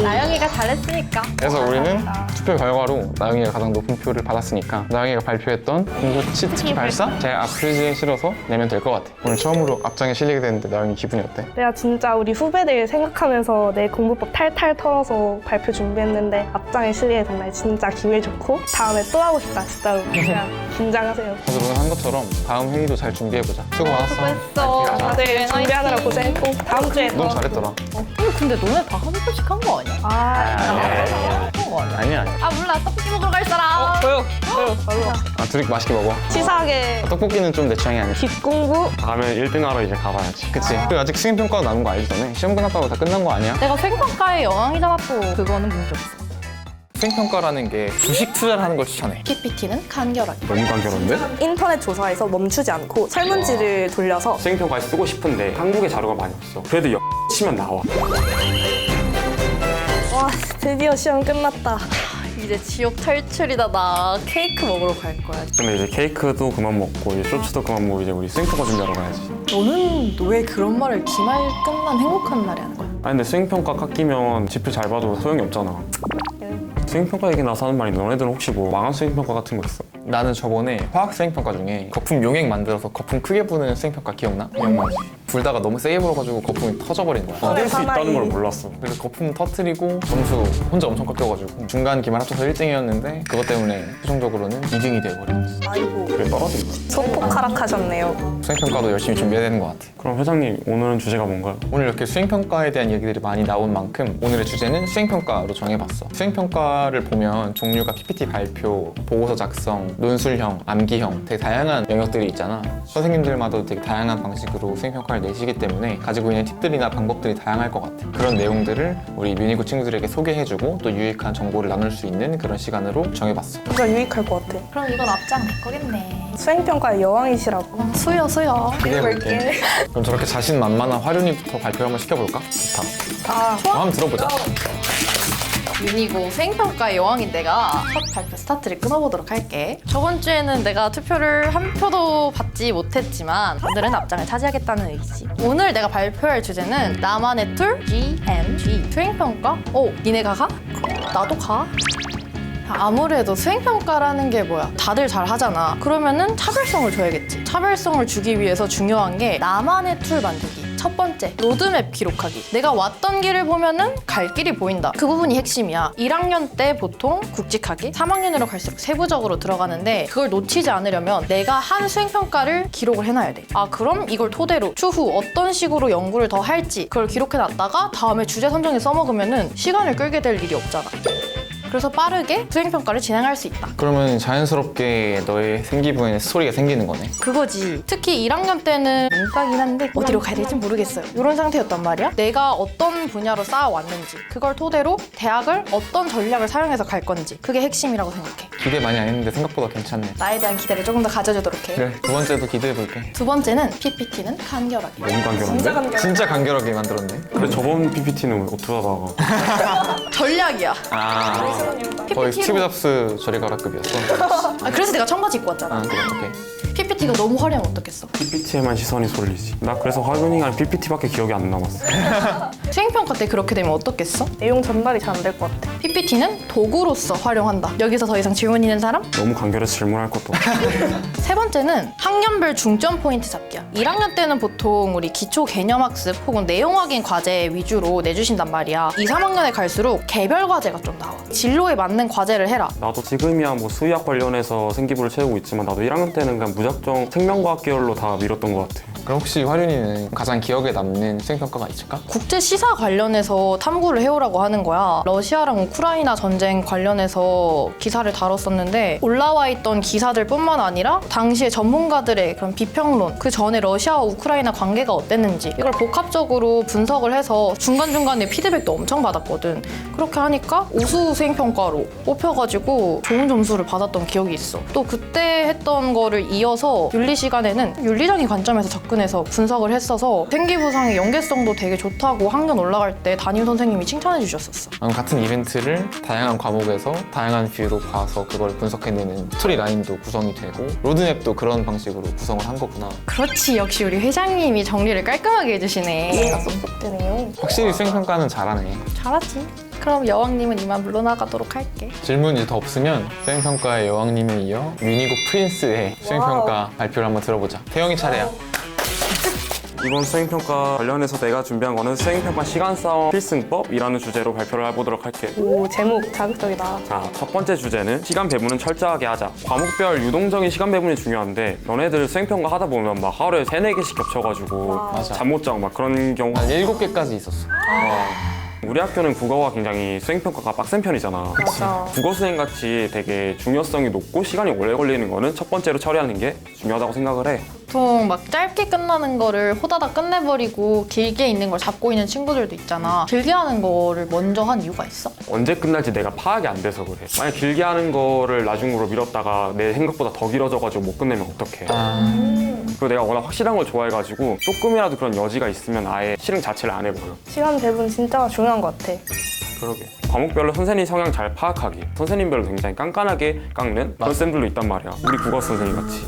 [SPEAKER 4] 나영이가 잘했으니까.
[SPEAKER 3] 그래서 우리는 투표 결과로 나영이가 가장 높은 표를 받았으니까 나영이가 발표했던 공고치 특기 발사 제 앞 표지에 실어서 내면 될 것 같아. 오늘 처음으로 앞장에 실리게 됐는데 나영이 기분이 어때?
[SPEAKER 1] 내가 진짜 우리 후배들 생각하면서 내 공부법 탈탈 털어서 발표 준비했는데 앞장에 실리게 된 날 진짜 기분 좋고 다음에 또 하고 싶다 진짜로. 그냥 긴장하세요.
[SPEAKER 3] 그래서 오늘 한 것처럼 다음 회의도 잘 준비해보자. 수고 많았어.
[SPEAKER 4] 수고했어.
[SPEAKER 1] 다들 준비하느라 고생했고 다음 주에
[SPEAKER 3] 너무
[SPEAKER 1] 또.
[SPEAKER 3] 잘했더라.
[SPEAKER 4] 근데 너네 다 한 표씩 한 거 아니야? 한거 아니야?
[SPEAKER 3] 아니야.
[SPEAKER 4] 아 몰라. 떡볶이 먹으러 갈 사람.
[SPEAKER 1] 저요. 바로.
[SPEAKER 3] 아 둘이 맛있게 먹어.
[SPEAKER 1] 치사하게
[SPEAKER 3] 떡볶이는 좀 내 취향이 아니야.
[SPEAKER 1] 뒷공부.
[SPEAKER 2] 다음에 1등 하러 이제 가봐야지.
[SPEAKER 3] 그치? 그리고 아직 수행평가가 남은 거 알지 너네? 시험 끝났다고 다 끝난 거 아니야?
[SPEAKER 4] 내가 생평가의 여왕이잖아 또. 그거는 문제 없어.
[SPEAKER 3] 수행평가라는 게 주식 투자를 하는 걸 추천해.
[SPEAKER 4] PPT는 간결하게.
[SPEAKER 2] 너무 간결한데?
[SPEAKER 1] 인터넷 조사에서 멈추지 않고 설문지를 돌려서
[SPEAKER 2] 수행평가에 쓰고 싶은데 한국에 자료가 많이 없어. 그래도 치면 나와.
[SPEAKER 1] 와 드디어 시험 끝났다.
[SPEAKER 4] 이제 지옥 탈출이다. 나 케이크 먹으러 갈 거야.
[SPEAKER 2] 근데 이제 케이크도 그만 먹고 이제 쇼츠도 그만 먹고 이제 우리 수행평가 준비하러 가야지.
[SPEAKER 4] 너는 왜 그런 말을 기말 끝난 행복한 날에 하는 거야?
[SPEAKER 2] 아니 근데 수행평가 깎이면 지표 잘 봐도 소용이 없잖아. 수행평가 얘기 나서 하는 말이 너네들은 혹시 뭐 망한 수행평가 같은 거 있어?
[SPEAKER 3] 나는 저번에 화학 수행평가 중에 거품 용액 만들어서 거품 크게 부는 수행평가 기억나? 기억나지? 불다가 너무 세게 불어가지고 거품이 터져버린 거야.
[SPEAKER 2] 낼 수
[SPEAKER 1] 하나에.
[SPEAKER 2] 있다는 걸 몰랐어.
[SPEAKER 3] 그래서 거품 터트리고 점수 혼자 엄청 깎여가지고 중간 기말 합쳐서 1등이었는데 그것 때문에 최종적으로는 2등이 돼버렸어.
[SPEAKER 1] 아이고
[SPEAKER 2] 그게 떨어진 거야.
[SPEAKER 1] 소폭하락하셨네요.
[SPEAKER 3] 수행평가도 열심히 준비해야 되는 것 같아.
[SPEAKER 2] 그럼 회장님 오늘은 주제가 뭔가요?
[SPEAKER 3] 오늘 이렇게 수행평가에 대한 얘기들이 많이 나온 만큼 오늘의 주제는 수행평가로 정해봤어. 수행평가를 보면 종류가 PPT 발표, 보고서 작성, 논술형, 암기형 되게 다양한 영역들이 있잖아. 선생님들마다 되게 다양한 방식으로 수행평가를 내시기 때문에 가지고 있는 팁들이나 방법들이 다양할 것 같아. 그런 내용들을 우리 뮤니고 친구들에게 소개해주고 또 유익한 정보를 나눌 수 있는 그런 시간으로 정해봤어.
[SPEAKER 1] 진짜 유익할 것 같아.
[SPEAKER 4] 그럼 이건 앞장 내 거겠네.
[SPEAKER 1] 수행평가의 여왕이시라고.
[SPEAKER 4] 수여.
[SPEAKER 3] 기대해볼게. 그럼 저렇게 자신만만한 화륜이부터 발표 한번 시켜볼까? 좋다.
[SPEAKER 1] 아
[SPEAKER 3] 한번 들어보자.
[SPEAKER 4] 윤이고 수행평가의 여왕인 내가 첫 발표 스타트를 끊어보도록 할게. 저번 주에는 내가 투표를 한 표도 받지 못했지만 오늘은 앞장을 차지하겠다는 의지. 오늘 내가 발표할 주제는 나만의 툴 GMG. 수행평가? 니네가 가? 나도 가? 아무래도 수행평가라는 게 뭐야? 다들 잘 하잖아. 그러면은 차별성을 줘야겠지. 차별성을 주기 위해서 중요한 게 나만의 툴 만들기. 첫 번째, 로드맵 기록하기. 내가 왔던 길을 보면은 갈 길이 보인다. 그 부분이 핵심이야. 1학년 때 보통 굵직하게, 3학년으로 갈수록 세부적으로 들어가는데 그걸 놓치지 않으려면 내가 한 수행평가를 기록을 해놔야 돼. 그럼 이걸 토대로 추후 어떤 식으로 연구를 더 할지 그걸 기록해놨다가 다음에 주제 선정에 써먹으면은 시간을 끌게 될 일이 없잖아. 그래서 빠르게 수행평가를 진행할 수 있다.
[SPEAKER 3] 그러면 자연스럽게 너의 생기부에는 스토리가 생기는 거네.
[SPEAKER 4] 그거지. 특히 1학년 때는 문과긴 한데 어디로 가야 될지 모르겠어요. 이런 상태였단 말이야. 내가 어떤 분야로 쌓아왔는지 그걸 토대로 대학을 어떤 전략을 사용해서 갈 건지 그게 핵심이라고 생각해.
[SPEAKER 3] 기대 많이 안 했는데 생각보다 괜찮네.
[SPEAKER 4] 나에 대한 기대를 조금 더 가져주도록 해.
[SPEAKER 3] 그래, 두 번째도 기대해볼게.
[SPEAKER 4] 두 번째는 PPT는 간결하게.
[SPEAKER 2] 너무 간결한데?
[SPEAKER 1] 진짜 간결.
[SPEAKER 3] 진짜 간결하게 만들었네.
[SPEAKER 2] 근데 저번 PPT는 어떻게 하다가
[SPEAKER 4] 전략이야.
[SPEAKER 3] 거의 스티브 잡스 저리 가라급이었어.
[SPEAKER 4] 그래서 내가 청바지 입고 왔잖아.
[SPEAKER 3] 그래, 오케이.
[SPEAKER 4] PPT가 너무 화려하면 어떻겠어?
[SPEAKER 2] PPT에만 시선이 쏠리지. 나 그래서 화요닝이랑 PPT밖에 기억이 안 남았어.
[SPEAKER 4] 수행평가 때 그렇게 되면 어떻겠어?
[SPEAKER 1] 내용 전달이 잘 안 될 것 같아.
[SPEAKER 4] PPT는 도구로서 활용한다. 여기서 더 이상 질문 있는 사람?
[SPEAKER 2] 너무 간결해서 질문할 것도 없고.
[SPEAKER 4] 세 번째는 학년별 중점 포인트 잡기야. 1학년 때는 보통 우리 기초 개념학습 혹은 내용 확인 과제 위주로 내주신단 말이야. 2, 3학년에 갈수록 개별 과제가 좀 나와. 진로에 맞는 과제를 해라.
[SPEAKER 2] 나도 지금이야 뭐 수의학 관련해서 생기부를 채우고 있지만 나도 1학년 때는 그냥 무작정 생명과학 계열로 다 밀었던 것 같아.
[SPEAKER 3] 그럼 혹시 화륜이는 가장 기억에 남는 수행평가가 있을까?
[SPEAKER 4] 국제 시사 관련해서 탐구를 해오라고 하는 거야. 러시아랑 우크라이나 전쟁 관련해서 기사를 다뤘었는데 올라와 있던 기사들뿐만 아니라 당시에 전문가들의 그런 비평론, 그 전에 러시아와 우크라이나 관계가 어땠는지 이걸 복합적으로 분석을 해서 중간중간에 피드백도 엄청 받았거든. 그렇게 하니까 우수 수행평가로 뽑혀가지고 좋은 점수를 받았던 기억이 있어. 또 그때 했던 거를 이어서 윤리 시간에는 윤리적인 관점에서 접근해서 분석을 했어서 생기부상의 연계성도 되게 좋다고 학년 올라갈 때 담임 선생님이 칭찬해 주셨었어.
[SPEAKER 3] 같은 이벤트를 다양한 과목에서 다양한 뷰로 봐서 그걸 분석해내는 스토리 라인도 구성이 되고 로드맵도 그런 방식으로 구성을 한 거구나.
[SPEAKER 4] 그렇지, 역시 우리 회장님이 정리를 깔끔하게 해주시네.
[SPEAKER 1] 이해가 쏙쏙되네요.
[SPEAKER 3] 확실히 수행평가는 잘하네.
[SPEAKER 4] 잘하지. 그럼 여왕님은 이만 물러나가도록 할게.
[SPEAKER 3] 질문이 더 없으면 수행평가의 여왕님에 이어 유니고 프린스의 수행평가 발표를 한번 들어보자. 태영이 차례야.
[SPEAKER 2] 이번 수행평가 관련해서 내가 준비한 거는 수행평가 시간 싸움 필승법이라는 주제로 발표를 해보도록 할게.
[SPEAKER 1] 오, 제목 자극적이다.
[SPEAKER 2] 자, 첫 번째 주제는 시간 배분은 철저하게 하자. 과목별 유동적인 시간 배분이 중요한데 너네들 수행평가 하다 보면 막 하루에 3-4개씩 겹쳐가지고
[SPEAKER 3] 맞아.
[SPEAKER 2] 잠 못 자고 막 그런 경우.
[SPEAKER 3] 한 7개까지 있었어.
[SPEAKER 2] 우리 학교는 국어가 굉장히 수행평가가 빡센 편이잖아.
[SPEAKER 1] 맞아.
[SPEAKER 2] 국어 수행같이 되게 중요성이 높고 시간이 오래 걸리는 거는 첫 번째로 처리하는 게 중요하다고 생각을 해.
[SPEAKER 4] 보통 막 짧게 끝나는 거를 호다닥 끝내버리고 길게 있는 걸 잡고 있는 친구들도 있잖아. 길게 하는 거를 먼저 한 이유가 있어?
[SPEAKER 2] 언제 끝날지 내가 파악이 안 돼서 그래. 만약 길게 하는 거를 나중으로 미뤘다가 내 생각보다 더 길어져가지고 못 끝내면 어떡해. 그리고 내가 워낙 확실한 걸 좋아해가지고 조금이라도 그런 여지가 있으면 아예 실행 자체를 안 해버려.
[SPEAKER 1] 시간 배분 진짜 중요한 것 같아.
[SPEAKER 2] 그러게. 과목별로 선생님 성향 잘 파악하기. 선생님별로 굉장히 깐깐하게 깎는 그런 쌤들도 있단 말이야. 우리 국어 선생님 같이.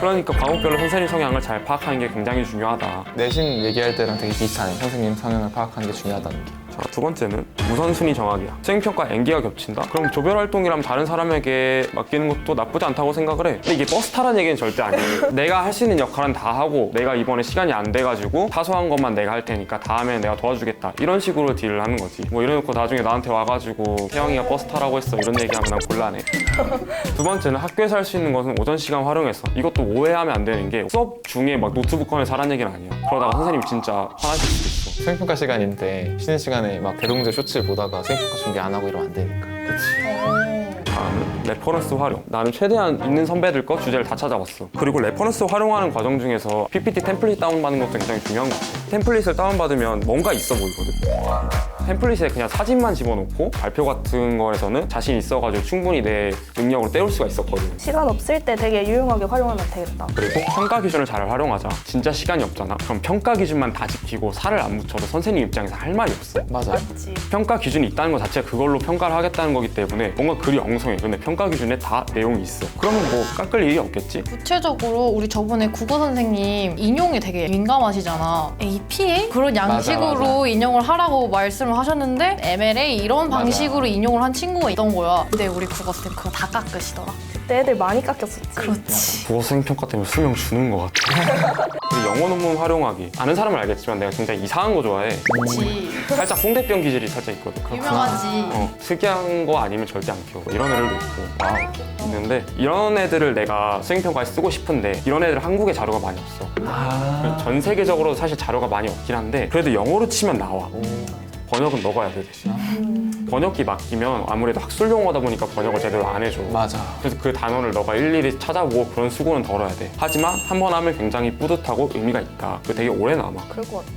[SPEAKER 2] 그러니까 과목별로 선생님 성향을 잘 파악하는 게 굉장히 중요하다.
[SPEAKER 3] 내신 얘기할 때랑 되게 비슷하네. 선생님 성향을 파악하는 게 중요하다는 게.
[SPEAKER 2] 자, 두 번째는 우선순위 정하기야. 수행평가 N기가 겹친다? 그럼 조별 활동이라면 다른 사람에게 맡기는 것도 나쁘지 않다고 생각을 해. 근데 이게 버스 타라는 얘기는 절대 아니야. 내가 할 수 있는 역할은 다 하고 내가 이번에 시간이 안 돼가지고 사소한 것만 내가 할 테니까 다음에 내가 도와주겠다. 이런 식으로 딜을 하는 거지. 뭐 이래놓고 나중에 나한테 와가지고 태영이가 버스 타라고 했어. 이런 얘기하면 난 곤란해. 두 번째는 학교에서 할 수 있는 것은 오전 시간 활용해서. 이것도 오해하면 안 되는 게 수업 중에 막 노트북 꺼내서 하라는 얘기는 아니야. 그러다가 선생님 진짜 화나실 수도 있어.
[SPEAKER 3] 수행평가 시간인데 쉬는 시간에 막 대동제 쇼츠를 보다가 수행평가 준비 안 하고 이러면 안 되니까.
[SPEAKER 2] 다음은 레퍼런스 활용. 나는 최대한 있는 선배들 거 주제를 다 찾아봤어. 그리고 레퍼런스 활용하는 과정 중에서 PPT 템플릿 다운받는 것도 굉장히 중요한 것 같아. 템플릿을 다운받으면 뭔가 있어 보이거든. 템플릿에 그냥 사진만 집어넣고 발표 같은 거에서는 자신 있어가지고 충분히 내 능력으로 때울 수가 있었거든.
[SPEAKER 1] 시간 없을 때 되게 유용하게 활용하면 되겠다.
[SPEAKER 2] 그리고 평가 기준을 잘 활용하자. 진짜 시간이 없잖아. 그럼 평가 기준만 다 지키고 살을 안 붙여도 선생님 입장에서 할 말이 없어.
[SPEAKER 3] 맞아.
[SPEAKER 1] 맞지.
[SPEAKER 2] 평가 기준이 있다는 것 자체가 그걸로 평가를 하겠다는 거기 때문에 뭔가 글이 엉성해. 근데 평가 기준에 다 내용이 있어. 그러면 뭐 깎을 일이 없겠지?
[SPEAKER 4] 구체적으로 우리 저번에 국어 선생님 인용에 되게 민감하시잖아. APA? 그런 양식으로
[SPEAKER 3] 맞아.
[SPEAKER 4] 인용을 하라고 말씀을 하셨는데 MLA 이런
[SPEAKER 3] 맞아.
[SPEAKER 4] 방식으로 인용을 한 친구가 있던 거야. 근데 우리 국어 선생님 그거 다 깎으시더라.
[SPEAKER 1] 그때 애들 많이 깎였었지.
[SPEAKER 4] 그렇지.
[SPEAKER 2] 국어 수행평가 때문에 수명 주는 것 같아. 그리고 영어 논문 활용하기. 아는 사람은 알겠지만 내가 굉장히 이상한 거 좋아해.
[SPEAKER 4] 그렇지.
[SPEAKER 2] 살짝 홍대병 기질이 살짝 있거든.
[SPEAKER 4] 유명하지.
[SPEAKER 2] 특이한 거 아니면 절대 안 키워. 이런 애들도 있고. 있는데 이런 애들을 내가 수행평가에 쓰고 싶은데 이런 애들 한국에 자료가 많이 없어. 전 세계적으로 사실 자료가 많이 없긴 한데 그래도 영어로 치면 나와. 번역은 너가 해야 돼 대신. 번역기 맡기면 아무래도 학술 용어다 보니까 번역을 제대로 안 해줘.
[SPEAKER 3] 맞아.
[SPEAKER 2] 그래서 그 단어를 너가 일일이 찾아보고 그런 수고는 덜어야 돼. 하지만 한 번 하면 굉장히 뿌듯하고 의미가 있다. 그 되게 오래 남아.
[SPEAKER 1] 그럴 것 같아.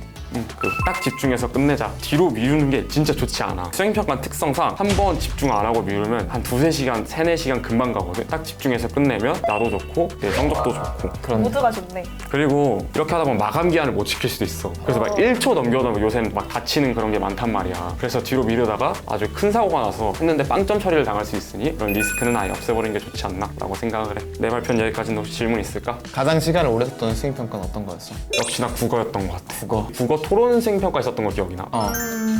[SPEAKER 2] 딱 집중해서 끝내자. 뒤로 미루는 게 진짜 좋지 않아. 수행평가 특성상 한 번 집중 안 하고 미루면 한 2-3시간, 3-4시간 금방 가거든. 딱 집중해서 끝내면 나도 좋고 내 성적도 좋고.
[SPEAKER 3] 그런
[SPEAKER 1] 모두가 좋네.
[SPEAKER 2] 그리고 이렇게 하다 보면 마감 기한을 못 지킬 수도 있어. 그래서 막 1초 넘겨도 요새는 막 다치는 그런 게 많단 말이야. 그래서 뒤로 미루다가 아주 큰 사고가 나서 했는데 빵점 처리를 당할 수 있으니 그런 리스크는 아예 없애버리는 게 좋지 않나 라고 생각을 해. 내 발표는 여기까지인데 혹시 질문 있을까?
[SPEAKER 3] 가장 시간을 오래 썼던 수행평가는 어떤 거였어?
[SPEAKER 2] 역시나 국어였던 것 같아.
[SPEAKER 3] 국어.
[SPEAKER 2] 국어 토론 수행평가 있었던 거 기억이 나?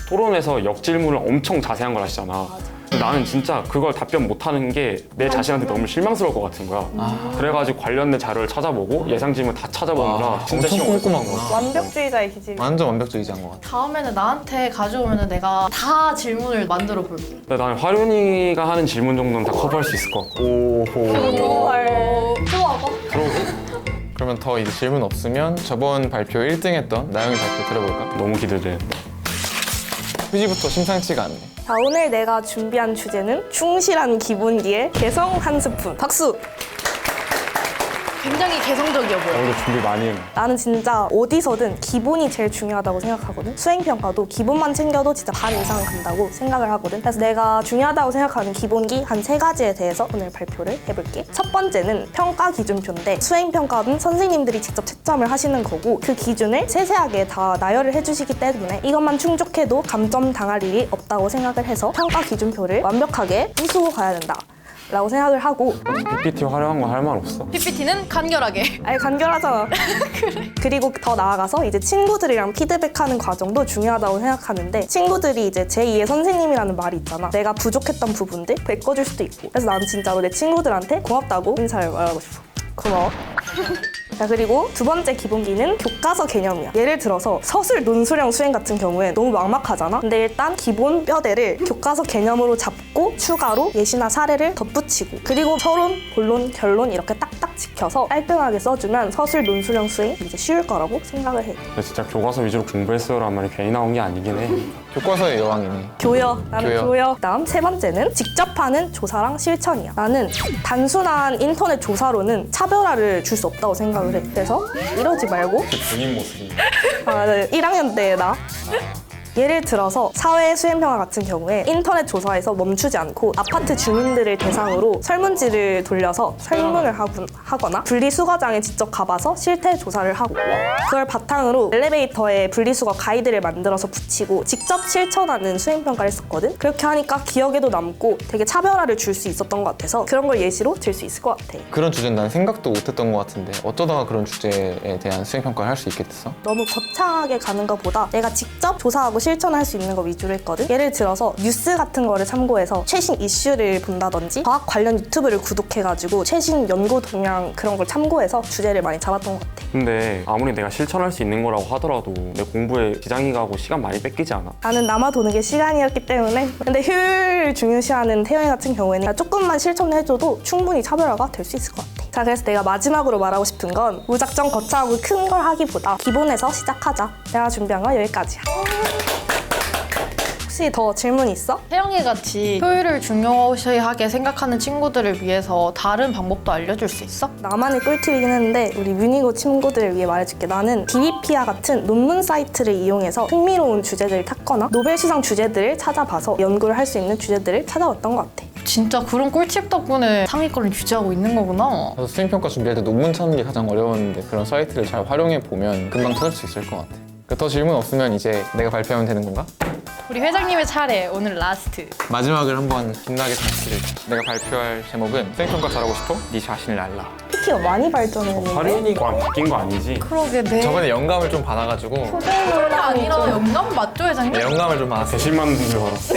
[SPEAKER 2] 토론에서 역질문을 엄청 자세한 걸 하시잖아. 근데 나는 진짜 그걸 답변 못하는 게 내 자신한테 너무 실망스러울 것 같은 거야. 그래가지고 관련된 자료를 찾아보고 예상 질문 다 찾아보느라 진짜
[SPEAKER 3] 엄청
[SPEAKER 2] 시간 오래 썼던
[SPEAKER 3] 꼼꼼하구나.
[SPEAKER 2] 거야.
[SPEAKER 1] 완벽주의자의 기질.
[SPEAKER 3] 완전 완벽주의자인 것 같아.
[SPEAKER 4] 다음에는 나한테 가져오면 내가 다 질문을 만들어 볼게.
[SPEAKER 2] 근데 나는 화륜이가 하는 질문 정도는 다 커버할 수 있을 것 같고.
[SPEAKER 3] 그러면 더 이제 질문 없으면 저번 발표 1등 했던 나영이 발표 들어볼까?
[SPEAKER 2] 너무 기대돼.
[SPEAKER 3] 휴지부터 심상치가 않네.
[SPEAKER 1] 자, 오늘 내가 준비한 주제는 충실한 기본기에 개성 한 스푼. 박수!
[SPEAKER 4] 굉장히 개성적이어 보여.
[SPEAKER 2] 오늘도 준비 많이 했네.
[SPEAKER 1] 나는 진짜 어디서든 기본이 제일 중요하다고 생각하거든. 수행평가도 기본만 챙겨도 진짜 반 이상 간다고 생각을 하거든. 그래서 내가 중요하다고 생각하는 기본기 한 3가지에 대해서 오늘 발표를 해볼게. 첫 번째는 평가 기준표인데 수행평가는 선생님들이 직접 채점을 하시는 거고 그 기준을 세세하게 다 나열을 해주시기 때문에 이것만 충족해도 감점 당할 일이 없다고 생각을 해서 평가 기준표를 완벽하게 부수고 가야 된다. 라고 생각을 하고
[SPEAKER 2] PPT 활용한 거 할 말 없어?
[SPEAKER 4] PPT는 간결하게.
[SPEAKER 1] 아니 간결하잖아. 그리고 더 나아가서 이제 친구들이랑 피드백하는 과정도 중요하다고 생각하는데 친구들이 이제 제2의 선생님이라는 말이 있잖아. 내가 부족했던 부분들 메꿔줄 수도 있고 그래서 나는 진짜로 내 친구들한테 고맙다고 인사를 말하고 싶어. 고마워. 자, 그리고 두 번째 기본기는 교과서 개념이야. 예를 들어서 서술 논술형 수행 같은 경우엔 너무 막막하잖아. 근데 일단 기본 뼈대를 교과서 개념으로 잡고 추가로 예시나 사례를 덧붙이고 그리고 서론, 본론, 결론 이렇게 딱딱 지켜서 깔끔하게 써주면 서술 논술형 수행 이제 쉬울 거라고 생각을 해.
[SPEAKER 2] 근데 진짜 교과서 위주로 공부했어요라는 말이 괜히 나온 게 아니긴 해.
[SPEAKER 3] 교과서의 여왕이네.
[SPEAKER 1] 교여. 나는
[SPEAKER 3] 교여.
[SPEAKER 1] 교여. 그다음 세 번째는 직접 하는 조사랑 실천이야. 나는 단순한 인터넷 조사로는 차별화를 줄 수 없다고 생각을 해. 그래서 이러지 말고
[SPEAKER 2] 본인 모습이.
[SPEAKER 1] 1학년 때 나 예를 들어서 사회 수행평가 같은 경우에 인터넷 조사에서 멈추지 않고 아파트 주민들을 대상으로 설문지를 돌려서 설문을 하거나 분리수거장에 직접 가봐서 실태 조사를 하고 그걸 바탕으로 엘리베이터에 분리수거 가이드를 만들어서 붙이고 직접 실천하는 수행평가를 했었거든. 그렇게 하니까 기억에도 남고 되게 차별화를 줄 수 있었던 것 같아서 그런 걸 예시로 들 수 있을 것 같아.
[SPEAKER 3] 그런 주제는 난 생각도 못했던 것 같은데 어쩌다가 그런 주제에 대한 수행평가를 할 수 있게 됐어?
[SPEAKER 1] 너무 거창하게 가는 것보다 내가 직접 조사하고 실천할 수 있는 거 위주로 했거든. 예를 들어서 뉴스 같은 거를 참고해서 최신 이슈를 본다든지 과학 관련 유튜브를 구독해가지고 최신 연구 동향 그런 걸 참고해서 주제를 많이 잡았던 것 같아.
[SPEAKER 2] 근데 아무리 내가 실천할 수 있는 거라고 하더라도 내 공부에 지장이 가고 시간 많이 뺏기지 않아?
[SPEAKER 1] 나는 남아 도는 게 시간이었기 때문에 근데 효율을 중요시하는 태영이 같은 경우에는 조금만 실천해줘도 충분히 차별화가 될 수 있을 것 같아. 자, 그래서 내가 마지막으로 말하고 싶은 건 무작정 거창하고 큰 걸 하기보다 기본에서 시작하자. 내가 준비한 건 여기까지야. 혹시 더 질문 있어?
[SPEAKER 4] 태영이 같이 효율을 중요시하게 생각하는 친구들을 위해서 다른 방법도 알려줄 수 있어?
[SPEAKER 1] 나만의 꿀팁이긴 했는데 우리 뮤니고 친구들을 위해 말해줄게. 나는 DBP와 같은 논문 사이트를 이용해서 흥미로운 주제들을 찾거나 노벨수상 주제들을 찾아봐서 연구를 할 수 있는 주제들을 찾아왔던 것 같아.
[SPEAKER 4] 진짜 그런 꿀팁 덕분에 상위권을 유지하고 있는 거구나.
[SPEAKER 3] 나도 수행평가 준비할 때 논문 찾는 게 가장 어려웠는데 그런 사이트를 잘 활용해 보면 금방 찾을 수 있을 것 같아. 더 질문 없으면 이제 내가 발표하면 되는 건가?
[SPEAKER 4] 우리 회장님의 차례, 오늘 라스트.
[SPEAKER 3] 마지막을 한번 빛나게 장치를. 내가 발표할 제목은 수행평가 잘하고 싶어? 네 자신을 알라.
[SPEAKER 1] PT가 많이 발전했는데
[SPEAKER 2] 화륜이가 바뀐 거 아니지?
[SPEAKER 4] 그러게, 네.
[SPEAKER 3] 저번에 영감을 좀 받아가지고
[SPEAKER 4] 그게 아니라 영감 맞죠, 회장님?
[SPEAKER 3] 영감을 좀 받았어.
[SPEAKER 2] 대신 만든 줄 알았어.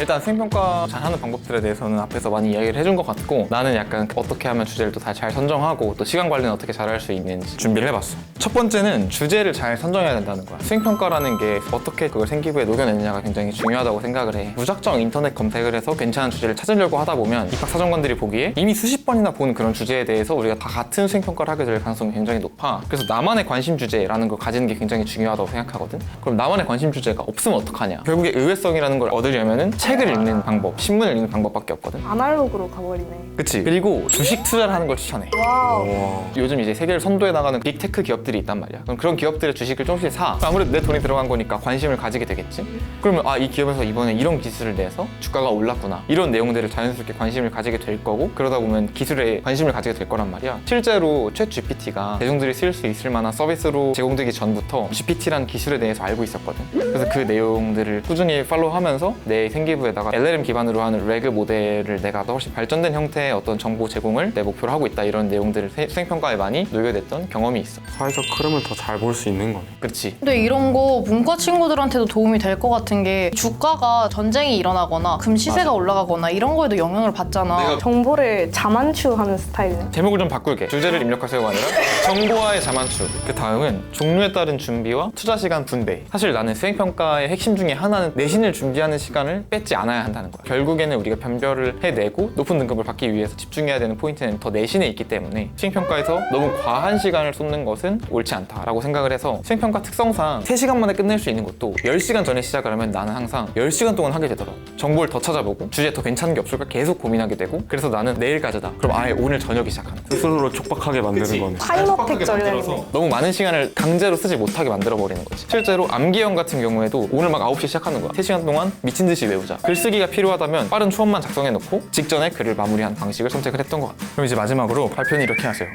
[SPEAKER 3] 일단 수행평가 잘하는 방법들에 대해서는 앞에서 많이 이야기를 해준 것 같고 나는 약간 어떻게 하면 주제를 또 잘 선정하고 또 시간 관리는 어떻게 잘할 수 있는지 준비를 해봤어. 첫 번째는 주제를 잘 선정해야 된다는 거야. 수행평가라는 게 어떻게 그걸 생기부에 녹여내느냐가 굉장히 중요하다고 생각을 해. 무작정 인터넷 검색을 해서 괜찮은 주제를 찾으려고 하다 보면 입학사정관들이 보기에 이미 수십 번이나 본 그런 주제에 대해 대해서 우리가 다 같은 수행평가를 하게 될 가능성이 굉장히 높아. 그래서 나만의 관심 주제라는 걸 가지는 게 굉장히 중요하다고 생각하거든. 그럼 나만의 관심 주제가 없으면 어떡하냐? 결국에 의외성이라는 걸 얻으려면은 책을 읽는 방법, 신문을 읽는 방법밖에 없거든.
[SPEAKER 1] 아날로그로 가버리네.
[SPEAKER 3] 그치? 그리고 주식 투자를 하는 걸 추천해.
[SPEAKER 1] 와우.
[SPEAKER 3] 요즘 이제 세계를 선도해 나가는 빅테크 기업들이 있단 말이야. 그럼 그런 기업들의 주식을 조금씩 사. 아무래도 내 돈이 들어간 거니까 관심을 가지게 되겠지. 그러면 아, 이 기업에서 이번에 이런 기술을 내서 주가가 올랐구나. 이런 내용들을 자연스럽게 관심을 가지게 될 거고, 그러다 보면 기술에 관심을 가지게 될 거란 말이야. 실제로 챗 GPT가 대중들이 쓸 수 있을 만한 서비스로 제공되기 전부터 GPT라는 기술에 대해서 알고 있었거든. 그래서 그 내용들을 꾸준히 팔로우하면서 내 생기부에다가 LLM 기반으로 하는 레그 모델을 내가 더 훨씬 발전된 형태의 어떤 정보 제공을 내 목표로 하고 있다, 이런 내용들을 수행평가에 많이 녹여냈던 경험이 있어.
[SPEAKER 2] 사회적 흐름을 더 잘 볼 수 있는 거네.
[SPEAKER 3] 그렇지.
[SPEAKER 4] 근데 이런 거 문과 친구들한테도 도움이 될 것 같은 게 주가가 전쟁이 일어나거나 금시세가 올라가거나 이런 거에도 영향을 받잖아.
[SPEAKER 1] 정보를 자만추하는 스타일이네.
[SPEAKER 3] 제목을 좀 바꿀게. 주제를 입력하세요가 아니라 정보와의 자만추. 그 다음은 종류에 따른 준비와 투자 시간 분배. 사실 나는 수행평가의 핵심 중에 하나는 내신을 준비하는 시간을 뺏지 않아야 한다는 거야. 결국에는 우리가 변별을 해내고 높은 등급을 받기 위해서 집중해야 되는 포인트는 더 내신에 있기 때문에 수행평가에서 너무 과한 시간을 쏟는 것은 옳지 않다라고 생각을 해서, 수행평가 특성상 3시간 만에 끝낼 수 있는 것도 10시간 전에 시작을 하면 나는 항상 10시간 동안 하게 되더라고. 정보를 더 찾아보고 주제에 더 괜찮은 게 없을까 계속 고민하게 되고, 그래서 나는 내일까지다. 그럼 아예 오늘 저녁에 시작하는 거야.
[SPEAKER 2] 스스로를 촉박하게 만드는 거네.
[SPEAKER 1] 타임어택 전략이네.
[SPEAKER 3] 너무 많은 시간을 강제로 쓰지 못하게 만들어버리는 거지. 실제로 암기형 같은 경우에도 오늘 막 9시에 시작하는 거야. 3시간 동안 미친 듯이 외우자. 글쓰기가 필요하다면 빠른 초원만 작성해놓고 직전에 글을 마무리하는 방식을 선택을 했던 것 같아. 그럼 이제 마지막으로 발표는 이렇게 하세요.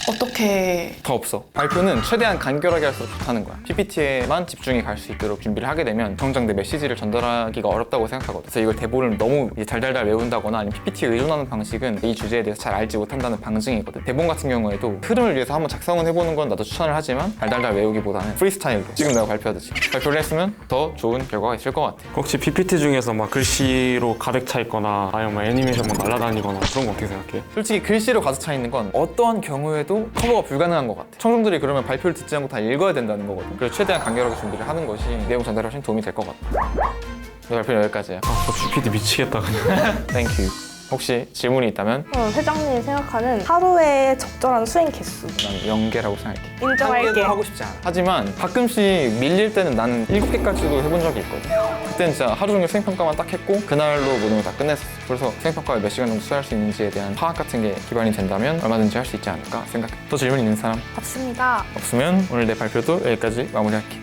[SPEAKER 4] 어떻게
[SPEAKER 3] 더 없어. 발표는 최대한 간결하게 할수록 좋다는 거야. PPT에만 집중이 갈 수 있도록 준비를 하게 되면 정작 내 메시지를 전달하기가 어렵다고 생각하거든. 그래서 이걸 대본을 너무 달달달 외운다거나 아니면 PPT에 의존하는 방식은 이 주제에 대해서 잘 알지 못한다는 방증이거든. 대본 같은 경우에도 흐름을 위해서 한번 작성은 해보는 건 나도 추천을 하지만 달달달 외우기보다는 프리스타일로 지금 내가 발표하듯이 발표를 했으면 더 좋은 결과가 있을 것 같아.
[SPEAKER 2] 혹시 PPT 중에서 막 글씨로 가득 차 있거나 아니면 뭐 애니메이션 막 날아다니거나 그런 거 어떻게 생각해?
[SPEAKER 3] 솔직히 글씨로 가득 차 있는 건 어떠한 경우에도 커버가 불가능한 것 같아. 청중들이 그러면 발표를 듣지 않고 다 읽어야 된다는 거거든. 그래서 최대한 간결하게 준비를 하는 것이 내용 전달에 훨씬 도움이 될 것 같아. 내 발표는 여기까지야.
[SPEAKER 2] 저 GPT 미치겠다 그냥.
[SPEAKER 3] 땡큐. 혹시 질문이 있다면
[SPEAKER 1] 회장님이 생각하는 하루에 적절한 수행 개수.
[SPEAKER 3] 난 0개라고 생각할게.
[SPEAKER 1] 인정할게.
[SPEAKER 3] 하고 싶지 않아. 하지만 가끔씩 밀릴 때는 나는 7개까지도 해본 적이 있거든. 그때는 진짜 하루 종일 수행평가만 딱 했고 그날로 모든 걸 다 끝냈었어. 그래서 수행평가에 몇 시간 정도 수행할 수 있는지에 대한 파악 같은 게 기반이 된다면 얼마든지 할 수 있지 않을까 생각해. 또 질문 있는 사람?
[SPEAKER 1] 없습니다.
[SPEAKER 3] 없으면 오늘 내 발표도 여기까지 마무리할게.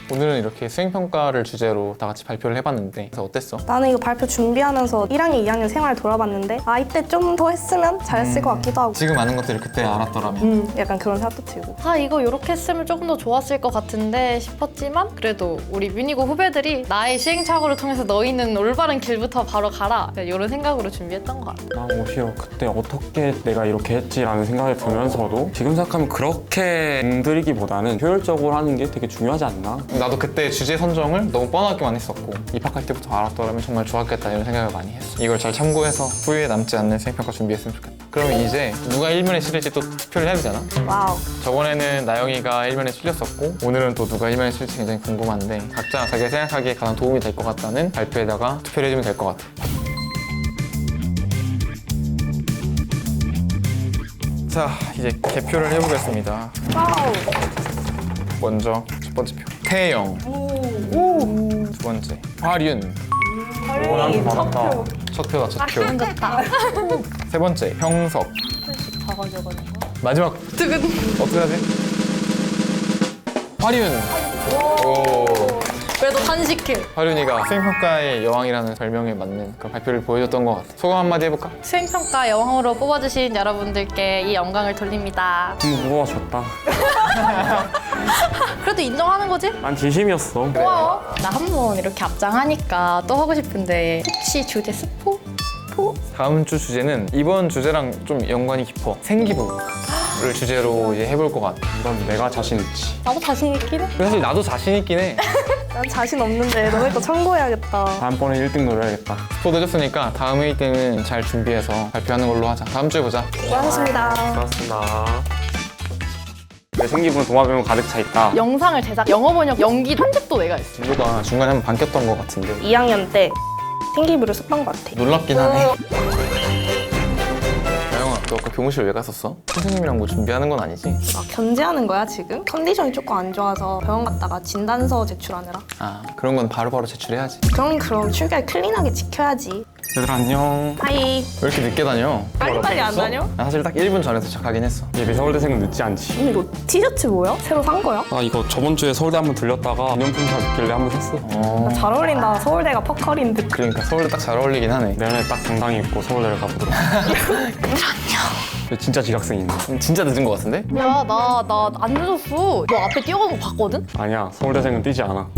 [SPEAKER 3] 오늘은 이렇게 수행평가를 주제로 다 같이 발표를 해봤는데 그래서 어땠어?
[SPEAKER 1] 나는 이거 발표 준비하면서 1학년, 2학년 생활 돌아봤는데 아 이때 좀 더 했으면 잘했을 것 같기도 하고
[SPEAKER 3] 지금 아는 것들을 그때 알았더라면
[SPEAKER 1] 약간 그런 생각도 들고
[SPEAKER 4] 아 이거 이렇게 했으면 조금 더 좋았을 것 같은데 싶었지만 그래도 우리 뮤니고 후배들이 나의 시행착오를 통해서 너희는 올바른 길부터 바로 가라 이런 생각으로 준비했던 것 같아.
[SPEAKER 2] 난 오히려 그때 어떻게 내가 이렇게 했지라는 생각이 들면서도 지금 생각하면 그렇게 공들이기보다는 효율적으로 하는 게 되게 중요하지 않나?
[SPEAKER 3] 나도 그때 주제 선정을 너무 뻔하게만 했었고 입학할 때부터 알았더라면 정말 좋았겠다 이런 생각을 많이 했어. 이걸 잘 참고해서 후회에 남지 않는 수행평가 준비했으면 좋겠다. 그러면 이제 누가 1면에 실릴지 또 투표를 해야 되잖아.
[SPEAKER 1] 와우.
[SPEAKER 3] 저번에는 나영이가 1면에 실렸었고 오늘은 또 누가 1면에 실릴지 굉장히 궁금한데 각자 자기가 생각하기에 가장 도움이 될 것 같다는 발표에다가 투표를 해주면 될 것 같아. 자 이제 개표를 해보겠습니다.
[SPEAKER 1] 와우.
[SPEAKER 3] 먼저 첫 번째 표 태영. 두 번째 화륜.
[SPEAKER 1] 첫
[SPEAKER 3] 첫 표다 첫 표.
[SPEAKER 4] 좋다.
[SPEAKER 3] 세 번째 형섭.
[SPEAKER 4] 적어주거든.
[SPEAKER 3] 마지막
[SPEAKER 4] 두근.
[SPEAKER 3] 어떻게 하지? 화륜. 오.
[SPEAKER 4] 그래도 한식해.
[SPEAKER 3] 화륜이가 수행평가의 여왕이라는 별명에 맞는 그런 발표를 보여줬던 것 같아. 소감 한마디 해볼까?
[SPEAKER 4] 수행평가 여왕으로 뽑아주신 여러분들께 이 영광을 돌립니다.
[SPEAKER 2] 너무 무거워졌다.
[SPEAKER 4] 그래도 인정하는 거지?
[SPEAKER 2] 난 진심이었어.
[SPEAKER 4] 고마워. 나 한 번 이렇게 앞장하니까 또 하고 싶은데 혹시 주제 스포?
[SPEAKER 3] 다음 주 주제는 이번 주제랑 좀 연관이 깊어. 생기부를 주제로 이제 해볼 것 같아.
[SPEAKER 2] 이건 내가 자신 있지.
[SPEAKER 4] 나도 자신 있긴 해.
[SPEAKER 3] 사실 나도 자신 있긴 해.
[SPEAKER 1] 난 자신 없는데 너네 거 참고해야겠다.
[SPEAKER 2] 다음번에 1등 노려야겠다.
[SPEAKER 3] 스포 해줬으니까 다음 회의 때는 잘 준비해서 발표하는 걸로 하자. 다음 주에 보자.
[SPEAKER 1] 수고하셨습니다.
[SPEAKER 2] 고맙습니다. 내 생기부는 동화배우 가득 차 있다.
[SPEAKER 4] 영상을 제작, 영어 번역, 연기, 편집도 내가 했어.
[SPEAKER 3] 진로가 중간에 한번 바뀌었던 것 같은데
[SPEAKER 1] 2학년 때 생기부를 썼던 것 같아.
[SPEAKER 3] 놀랍긴 하네. 너 아까 교무실 왜 갔었어? 선생님이랑 뭐 준비하는 건 아니지?
[SPEAKER 5] 막 견제하는 거야 지금? 컨디션이 조금 안 좋아서 병원 갔다가 진단서 제출하느라.
[SPEAKER 3] 아 그런 건 바로바로 제출해야지.
[SPEAKER 5] 그럼 출결 클린하게 지켜야지.
[SPEAKER 3] 얘들아 안녕.
[SPEAKER 5] 하이.
[SPEAKER 3] 왜 이렇게 늦게 다녀?
[SPEAKER 5] 빨리빨리 안 다녀?
[SPEAKER 3] 나 사실 딱 1분 전에 도착하긴 했어.
[SPEAKER 2] 예비 서울대생은 늦지 않지.
[SPEAKER 5] 이거 티셔츠 뭐야? 새로 산 거야?
[SPEAKER 2] 아 이거 저번 주에 서울대 한번 들렸다가 기념품 샵 있길래 한번 샀어.
[SPEAKER 5] 잘 어울린다. 서울대가 퍼컬인데.
[SPEAKER 3] 그러니까 서울대 딱 잘 어울리긴 하네.
[SPEAKER 2] 내년에 딱 당당히 입고 서울대를 가보도록. 진짜 지각생인데.
[SPEAKER 3] 진짜 늦은 것 같은데?
[SPEAKER 4] 야, 나 안 늦었어. 너 앞에 뛰어가는 거 봤거든?
[SPEAKER 2] 아니야 서울대생은 뛰지 않아.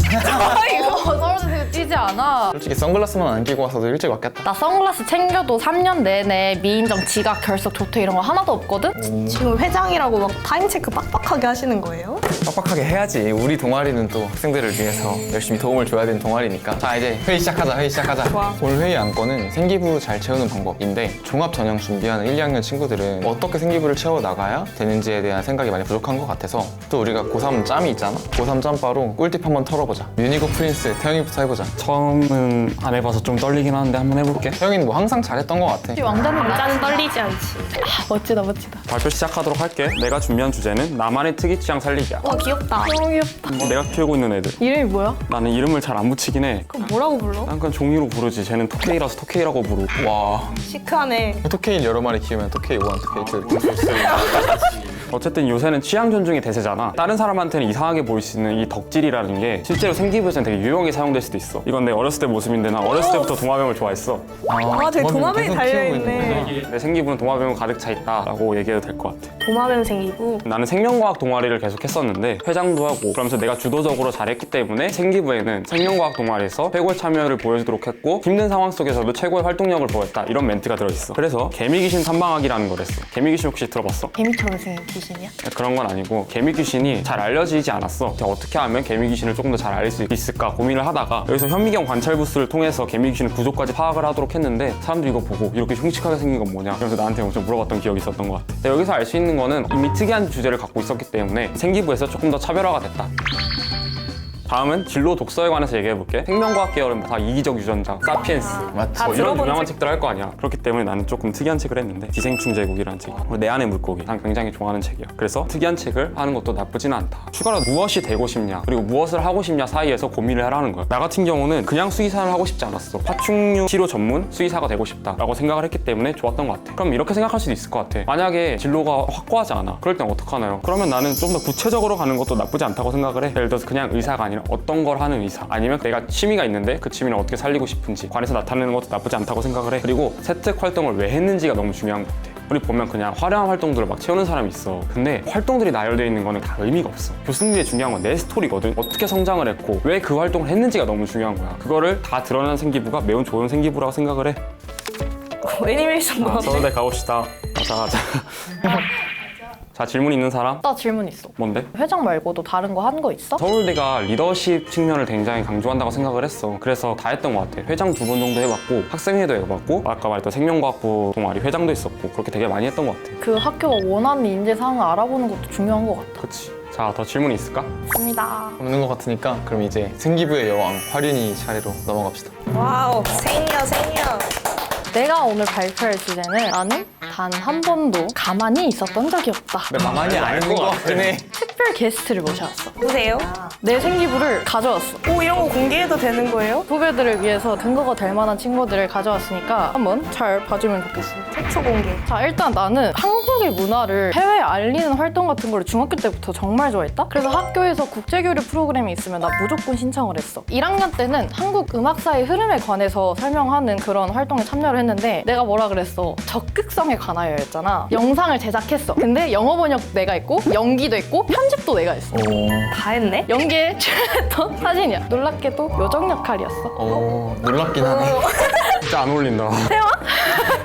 [SPEAKER 4] 서울대생 뛰지 않아.
[SPEAKER 3] 솔직히 선글라스만 안 끼고 와서도 일찍 왔겠다.
[SPEAKER 4] 나 선글라스 챙겨도 3년 내내 미인정, 지각, 결석, 조퇴 이런 거 하나도 없거든?
[SPEAKER 5] 지금 회장이라고 막 타임 체크 빡빡하게 하시는 거예요?
[SPEAKER 3] 빡빡하게 해야지. 우리 동아리는 또 학생들을 위해서 열심히 도움을 줘야 되는 동아리니까. 자 이제 회의 시작하자.
[SPEAKER 5] 좋아.
[SPEAKER 3] 오늘 회의 안건은 생기부 잘 채우는 방법인데 종합 전형 준비하는 1, 2학년 친구들은 어떻게 생기부를 채워 나가야 되는지에 대한 생각이 많이 부족한 것 같아서 또 우리가 고3 짬이 있잖아. 고3 짬바로 꿀팁 한번 털어보자. 유니고 프린스 태영이부터 해보자.
[SPEAKER 2] 처음은 안 해봐서 좀 떨리긴 하는데 한번 해볼게.
[SPEAKER 3] 태영이는 뭐 항상 잘했던 것 같아.
[SPEAKER 4] 왕자는
[SPEAKER 5] 남자는 떨리지 않지.
[SPEAKER 4] 멋지다.
[SPEAKER 2] 발표 시작하도록 할게. 내가 준비한 주제는 나만의 특이 취향 살리기야.
[SPEAKER 5] 와 귀엽다.
[SPEAKER 4] 너무 귀엽다.
[SPEAKER 2] 내가 키우고 있는 애들.
[SPEAKER 4] 이름이 뭐야?
[SPEAKER 2] 나는 이름을 잘 안 붙이긴 해.
[SPEAKER 5] 그럼 뭐라고 불러?
[SPEAKER 2] 난 그냥 종이로 부르지. 쟤는 토케이라서 토케이라고 부르고.
[SPEAKER 3] 와.
[SPEAKER 5] 시크하네.
[SPEAKER 3] 토케인 여러 마리 키우면 토케이 1, 토케이 2 이렇게 쓸
[SPEAKER 2] 어쨌든 요새는 취향 존중이 대세잖아. 다른 사람한테는 이상하게 보일 수 있는 이 덕질이라는 게 실제로 생기부에서는 되게 유용하게 사용될 수도 있어. 이건 내 어렸을 때 모습인데 난 어렸을 때부터 도마뱀을 좋아했어.
[SPEAKER 5] 아, 저기 도마뱀이 달려있네.
[SPEAKER 2] 내 생기부는 도마뱀은 가득 차 있다라고 얘기해도 될 것 같아.
[SPEAKER 5] 도마뱀 생기고.
[SPEAKER 2] 나는 생명과학 동아리를 계속 했었는데 회장도 하고 그러면서 내가 주도적으로 잘했기 때문에 생기부에는 생명과학 동아리에서 최고의 참여를 보여주도록 했고 힘든 상황 속에서도 최고의 활동력을 보였다 이런 멘트가 들어있어. 그래서 개미귀신 탐방하기라는 걸 했어. 개미귀신 혹시 들어봤어?
[SPEAKER 4] 개미처럼 생긴 귀신이야?
[SPEAKER 2] 그런 건 아니고 개미귀신이 잘 알려지지 않았어. 어떻게 하면 개미귀신을 조금 더 잘 알릴 수 있을까 고민을 하다가 여기서 현미경 관찰 부스를 통해서 개미귀신의 구조까지 파악을 하도록 했는데 사람들이 이거 보고 이렇게 흉측하게 생긴 건 뭐냐 그래서 나한테 엄청 물어봤던 기억이 있었던 것 같아. 근데 여기서 알 수 있는 거는 이미 특이한 주제를 갖고 있었기 때문에 생기부에서 조금 더 차별화가 됐다. 다음은 진로 독서에 관해서 얘기해볼게. 생명과학 계열은 다 이기적 유전자, 사피엔스
[SPEAKER 3] 맞지?
[SPEAKER 2] 뭐 이런
[SPEAKER 5] 들어본
[SPEAKER 2] 유명한
[SPEAKER 5] 책.
[SPEAKER 2] 책들 할 거 아니야. 그렇기 때문에 나는 조금 특이한 책을 했는데 기생충 제국이라는 책, 내 안의 물고기 난 굉장히 좋아하는 책이야. 그래서 특이한 책을 하는 것도 나쁘지는 않다. 추가로 무엇이 되고 싶냐 그리고 무엇을 하고 싶냐 사이에서 고민을 해라는 거야. 나 같은 경우는 그냥 수의사를 하고 싶지 않았어. 파충류 치료 전문 수의사가 되고 싶다라고 생각을 했기 때문에 좋았던 것 같아. 그럼 이렇게 생각할 수도 있을 것 같아. 만약에 진로가 확고하지 않아. 그럴 땐 어떡하나요? 그러면 나는 좀 더 구체적으로 가는 것도 나쁘지 않다고 생각을 해. 예를 들어서 그냥 의사가 아니라 어떤 걸 하는 의사 아니면 내가 취미가 있는데 그 취미를 어떻게 살리고 싶은지 관에서 나타내는 것도 나쁘지 않다고 생각을 해. 그리고 세특 활동을 왜 했는지가 너무 중요한 것 같아. 우리 보면 그냥 화려한 활동들을 막 채우는 사람이 있어. 근데 활동들이 나열되어 있는 거는 다 의미가 없어. 교수님들이 중요한 건 내 스토리거든. 어떻게 성장을 했고 왜 그 활동을 했는지가 너무 중요한 거야. 그거를 다 드러내는 생기부가 매우 좋은 생기부라고 생각을 해.
[SPEAKER 5] 애니메이션도
[SPEAKER 2] 서울대 가봅시다. 가자. 자 질문 있는 사람?
[SPEAKER 4] 나 질문 있어.
[SPEAKER 2] 뭔데?
[SPEAKER 4] 회장 말고도 다른 거 한 거 있어?
[SPEAKER 2] 서울대가 리더십 측면을 굉장히 강조한다고 생각을 했어. 그래서 다 했던 것 같아. 회장 2번 정도 해봤고 학생회도 해봤고 아까 말했던 생명과학부 동아리 회장도 있었고 그렇게 되게 많이 했던 것 같아.
[SPEAKER 4] 그 학교가 원하는 인재 상을 알아보는 것도 중요한 것 같아.
[SPEAKER 2] 그치. 자 더 질문 있을까?
[SPEAKER 4] 맞습니다.
[SPEAKER 3] 없는 것 같으니까 그럼 이제 생기부의 여왕 화륜이 차례로 넘어갑시다.
[SPEAKER 5] 와우 생이야.
[SPEAKER 4] 내가 오늘 발표할 주제는 나는 단 한 번도 가만히 있었던 적이 없다.
[SPEAKER 3] 근데 가만히 안 있는 것 같긴 해.
[SPEAKER 4] 특별 게스트를 모셔왔어.
[SPEAKER 5] 보세요.
[SPEAKER 4] 내 생기부를 가져왔어.
[SPEAKER 5] 오 이런 거 공개해도 되는 거예요?
[SPEAKER 4] 후배들을 위해서 근거가 될 만한 친구들을 가져왔으니까 한번 잘 봐주면 좋겠습니다.
[SPEAKER 5] 최초 공개.
[SPEAKER 4] 자, 일단 나는 한국의 문화를 해외에 알리는 활동 같은 걸 중학교 때부터 정말 좋아했다? 그래서 학교에서 국제교류 프로그램이 있으면 나 무조건 신청을 했어. 1학년 때는 한국 음악사의 흐름에 관해서 설명하는 그런 활동에 참여를 했는데 내가 뭐라 그랬어? 적극성에 관하여였잖아. 영상을 제작했어. 근데 영어 번역 내가 했고 연기도 했고 편집도 내가 했어.
[SPEAKER 5] 다 했네?
[SPEAKER 4] 연기에 출연했던 사진이야. 놀랍게도 요정 역할이었어.
[SPEAKER 3] 오, 놀랍긴 하네.
[SPEAKER 2] 진짜 안 어울린다.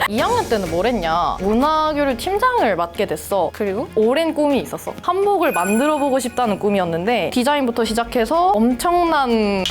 [SPEAKER 4] 2학년 때는 뭘 했냐? 문화교류 팀장을 맡게 됐어. 그리고 오랜 꿈이 있었어. 한복을 만들어보고 싶다는 꿈이었는데 디자인부터 시작해서 엄청난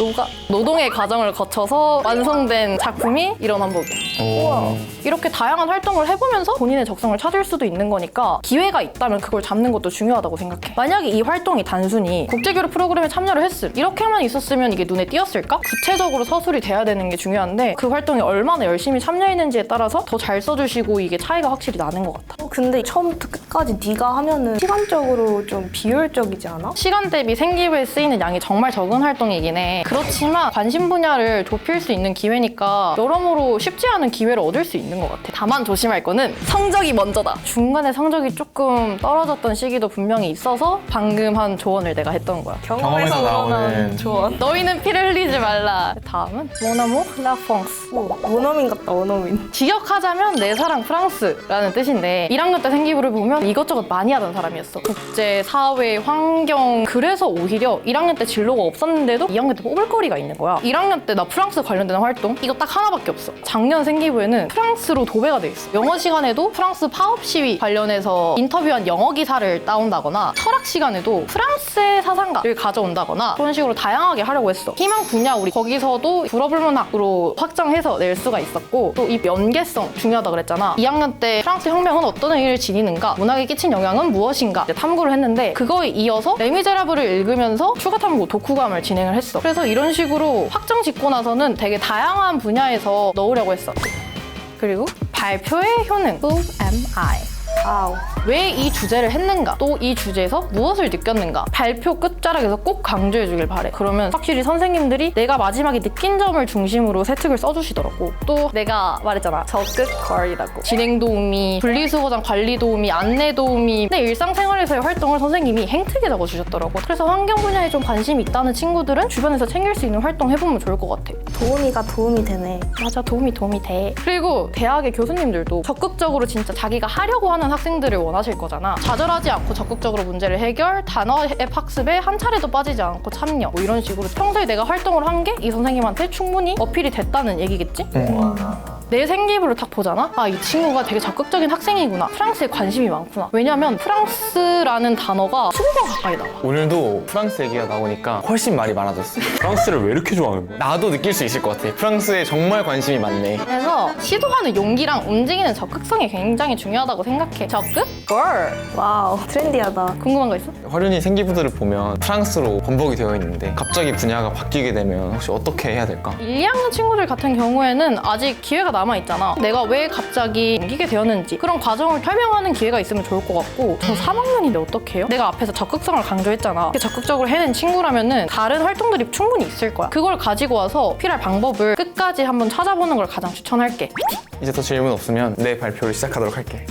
[SPEAKER 4] 노동의 과정을 거쳐서 완성된 작품이 이런 한복이야.
[SPEAKER 3] 오.
[SPEAKER 4] 이렇게 다양한 활동을 해보면서 본인의 적성을 찾을 수도 있는 거니까 기회가 있다면 그걸 잡는 것도 중요하다고 생각해. 만약에 이 활동이 단순히 국제교류 프로그램에 참여를 했음 이렇게만 있었으면 이게 눈에 띄었을까? 구체적으로 서술이 돼야 되는 게 중요한데 그 활동에 얼마나 열심히 참여했는지에 따라서 더 잘 써주시고 이게 차이가 확실히 나는 것 같아.
[SPEAKER 5] 근데 처음부터 끝까지 네가 하면은 시간적으로 좀 비효율적이지 않아?
[SPEAKER 4] 시간 대비 생기부에 쓰이는 양이 정말 적은 활동이긴 해. 그렇지만 관심 분야를 좁힐 수 있는 기회니까 여러모로 쉽지 않은 기회를 얻을 수 있는 것 같아. 다만 조심할 거는 성적이 먼저다. 중간에 성적이 조금 떨어졌던 시기도 분명히 있어서 방금 한 조언을 내가 했던 거야.
[SPEAKER 3] 경험에서 나오는
[SPEAKER 5] 조언.
[SPEAKER 4] 너희는 피를 흘리지 말라. 다음은 모나모 라퐁스.
[SPEAKER 5] 원어민 같다, 원어민.
[SPEAKER 4] 직역하자면 내 사랑 프랑스라는 뜻인데 1학년 때 생기부를 보면 이것저것 많이 하던 사람이었어. 국제, 사회, 환경. 그래서 오히려 1학년 때 진로가 없었는데도 2학년 때 뽑을 거리가 있는 거야. 1학년 때 나 프랑스 관련된 활동 이거 딱 하나밖에 없어. 작년 생기부에는 프랑스로 도배가 돼 있어. 영어 시간에도 프랑스 파업 시위 관련해서 인터뷰한 영어 기사를 따온다거나 철학 시간에도 프랑스의 사상가를 가져온다거나 그런 식으로 다양하게 하려고 했어. 희망 분야 우리 거기서도 불어불문학으로 확장해서 낼 수가 있었고 또 이 연계성 중요하다 그랬잖아. 2학년 때 프랑스 혁명은 어떤 의미를 지니는가, 문학에 끼친 영향은 무엇인가 이제 탐구를 했는데 그거에 이어서 레미제라블을 읽으면서 추가 탐구 독후감을 진행을 했어. 그래서 이런 식으로 확정 짓고 나서는 되게 다양한 분야에서 넣으려고 했어. 그리고 발표의 효능 Who am I?
[SPEAKER 5] 아우.
[SPEAKER 4] 왜 이 주제를 했는가, 또 이 주제에서 무엇을 느꼈는가 발표 끝자락에서 꼭 강조해 주길 바래. 그러면 확실히 선생님들이 내가 마지막에 느낀 점을 중심으로 세특을 써주시더라고. 또 내가 말했잖아, 적극 거리라고. 진행 도우미, 분리수거장 관리 도우미, 안내 도우미. 내 일상생활에서의 활동을 선생님이 행특에 적어주셨더라고. 그래서 환경 분야에 좀 관심이 있다는 친구들은 주변에서 챙길 수 있는 활동 해보면 좋을 것 같아.
[SPEAKER 5] 도우미가 도움이 되네.
[SPEAKER 4] 맞아, 도움이 돼. 그리고 대학의 교수님들도 적극적으로 진짜 자기가 하려고 하는 학생들을 원하실 거잖아. 좌절하지 않고 적극적으로 문제를 해결, 단어 앱 학습에 한 차례도 빠지지 않고 참여, 뭐 이런 식으로 평소에 내가 활동을 한 게 이 선생님한테 충분히 어필이 됐다는 얘기겠지? 내 생기부를 딱 보잖아? 아, 이 친구가 되게 적극적인 학생이구나. 프랑스에 관심이 많구나. 왜냐면 프랑스라는 단어가 20번 가까이 나와.
[SPEAKER 3] 오늘도 프랑스 얘기가 나오니까 훨씬 말이 많아졌어.
[SPEAKER 2] 프랑스를 왜 이렇게 좋아하는 거야?
[SPEAKER 3] 나도 느낄 수 있을 것 같아. 프랑스에 정말 관심이 많네.
[SPEAKER 4] 그래서 시도하는 용기랑 움직이는 적극성이 굉장히 중요하다고 생각해. 적극? 걸!
[SPEAKER 5] 와우, 트렌디하다.
[SPEAKER 4] 궁금한 거 있어?
[SPEAKER 3] 화륜이 생기부들을 보면 프랑스로 번복이 되어 있는데 갑자기 분야가 바뀌게 되면 혹시 어떻게 해야 될까?
[SPEAKER 4] 1, 2학년 친구들 같은 경우에는 아직 기회가 남아있잖아. 내가 왜 갑자기 옮기게 되었는지 그런 과정을 설명하는 기회가 있으면 좋을 것 같고, 저 3학년인데 어떻게 해요? 내가 앞에서 적극성을 강조했잖아. 적극적으로 해낸 친구라면은 다른 활동들이 충분히 있을 거야. 그걸 가지고 와서 필요할 방법을 끝까지 한번 찾아보는 걸 가장 추천할게.
[SPEAKER 3] 이제 더 질문 없으면 내 발표를 시작하도록 할게.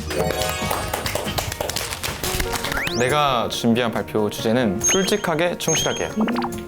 [SPEAKER 3] 내가 준비한 발표 주제는 솔직하게 충실하게야.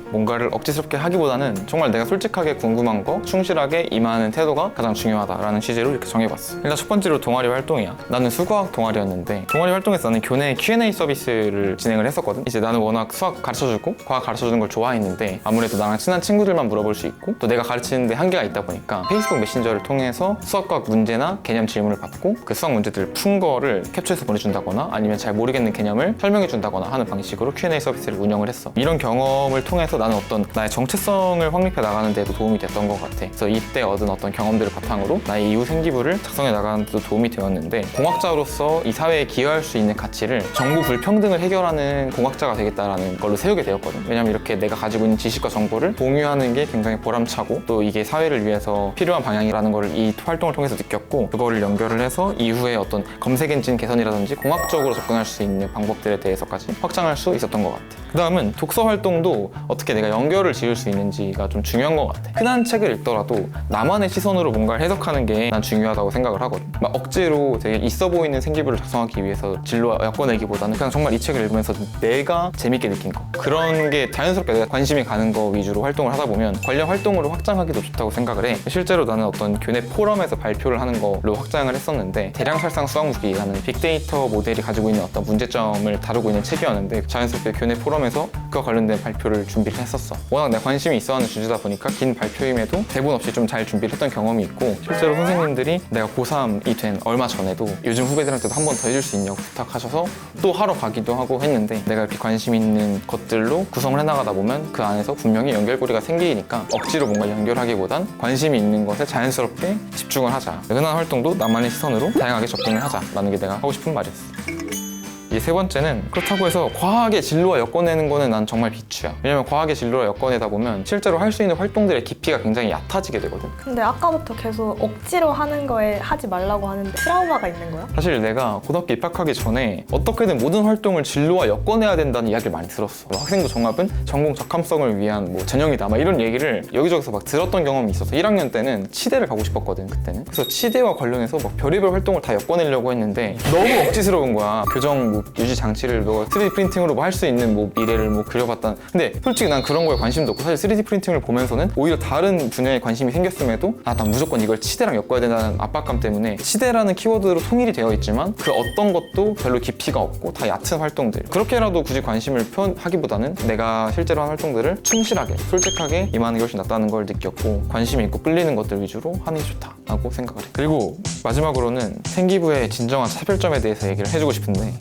[SPEAKER 3] 뭔가를 억지스럽게 하기보다는 정말 내가 솔직하게 궁금한 거 충실하게 임하는 태도가 가장 중요하다라는 취지로 이렇게 정해봤어. 일단 첫 번째로 동아리 활동이야. 나는 수과학 동아리였는데 동아리 활동에서 나는 교내 Q&A 서비스를 진행을 했었거든. 이제 나는 워낙 수학 가르쳐주고 과학 가르쳐주는 걸 좋아했는데 아무래도 나랑 친한 친구들만 물어볼 수 있고 또 내가 가르치는데 한계가 있다 보니까 페이스북 메신저를 통해서 수학과학 문제나 개념 질문을 받고 그 수학 문제들을 푼 거를 캡처해서 보내준다거나 아니면 잘 모르겠는 개념을 설명해준다거나 하는 방식으로 Q&A 서비스를 운영을 했어. 이런 경험을 통해서 나는 어떤 나의 정체성을 확립해 나가는 데도 도움이 됐던 것 같아. 그래서 이때 얻은 어떤 경험들을 바탕으로 나의 이후 생기부를 작성해 나가는 데도 도움이 되었는데, 공학자로서 이 사회에 기여할 수 있는 가치를 정보 불평등을 해결하는 공학자가 되겠다라는 걸로 세우게 되었거든. 왜냐면 이렇게 내가 가지고 있는 지식과 정보를 공유하는 게 굉장히 보람차고 또 이게 사회를 위해서 필요한 방향이라는 걸 이 활동을 통해서 느꼈고, 그거를 연결을 해서 이후에 어떤 검색 엔진 개선이라든지 공학적으로 접근할 수 있는 방법들에 대해서까지 확장할 수 있었던 것 같아. 그 다음은 독서 활동도 어떻게 내가 연결을 지을 수 있는지가 좀 중요한 것 같아. 흔한 책을 읽더라도 나만의 시선으로 뭔가를 해석하는 게 난 중요하다고 생각을 하거든. 막 억지로 되게 있어 보이는 생기부를 작성하기 위해서 진로 엮어내기보다는 그냥 정말 이 책을 읽으면서 내가 재밌게 느낀 거, 그런 게 자연스럽게 내가 관심이 가는 거 위주로 활동을 하다 보면 관련 활동으로 확장하기도 좋다고 생각을 해. 실제로 나는 어떤 교내 포럼에서 발표를 하는 걸로 확장을 했었는데, 대량살상 수학무기라는 빅데이터 모델이 가지고 있는 어떤 문제점을 다루고 있는 책이었는데 자연스럽게 교내 포럼에서 그와 관련된 발표를 준비를 했었어. 워낙 내가 관심이 있어하는 주제다 보니까 긴 발표임에도 대본 없이 좀 잘 준비를 했던 경험이 있고, 실제로 선생님들이 내가 고3이 된 얼마 전에도 요즘 후배들한테도 한 번 더 해줄 수 있냐고 부탁하셔서 또 하러 가기도 하고 했는데, 내가 이렇게 관심 있는 것들로 구성을 해나가다 보면 그 안에서 분명히 연결고리가 생기니까 억지로 뭔가 연결하기보단 관심이 있는 것에 자연스럽게 집중을 하자. 흔한 활동도 나만의 시선으로 다양하게 접근을 하자라는 게 내가 하고 싶은 말이었어. 이 세 번째는 그렇다고 해서 과하게 진로와 엮어내는 거는 난 정말 비추야. 왜냐면 과하게 진로와 엮어내다 보면 실제로 할 수 있는 활동들의 깊이가 굉장히 얕아지게 되거든.
[SPEAKER 5] 근데 아까부터 계속 억지로 하는 거에 하지 말라고 하는데 트라우마가 있는 거야?
[SPEAKER 3] 사실 내가 고등학교 입학하기 전에 어떻게든 모든 활동을 진로와 엮어내야 된다는 이야기를 많이 들었어. 뭐 학생부 종합은 전공 적합성을 위한 뭐 전형이다 막 이런 얘기를 여기저기서 막 들었던 경험이 있어서 1학년 때는 치대를 가고 싶었거든 그때는. 그래서 치대와 관련해서 막 별의별 활동을 다 엮어내려고 했는데 너무 억지스러운 거야. 교정 뭐 유지 장치를 뭐 3D 프린팅으로 뭐 할 수 있는 뭐 미래를 뭐 그려봤다. 근데 솔직히 난 그런 거에 관심도 없고 사실 3D 프린팅을 보면서는 오히려 다른 분야에 관심이 생겼음에도 난 무조건 이걸 치대랑 엮어야 된다는 압박감 때문에 치대라는 키워드로 통일이 되어 있지만 그 어떤 것도 별로 깊이가 없고 다 얕은 활동들, 그렇게라도 굳이 관심을 표현하기보다는 내가 실제로 한 활동들을 충실하게 솔직하게 임하는 게 훨씬 낫다는 걸 느꼈고 관심이 있고 끌리는 것들 위주로 하는 게 좋다라고 생각을 해. 그리고 마지막으로는 생기부의 진정한 차별점에 대해서 얘기를 해주고 싶은데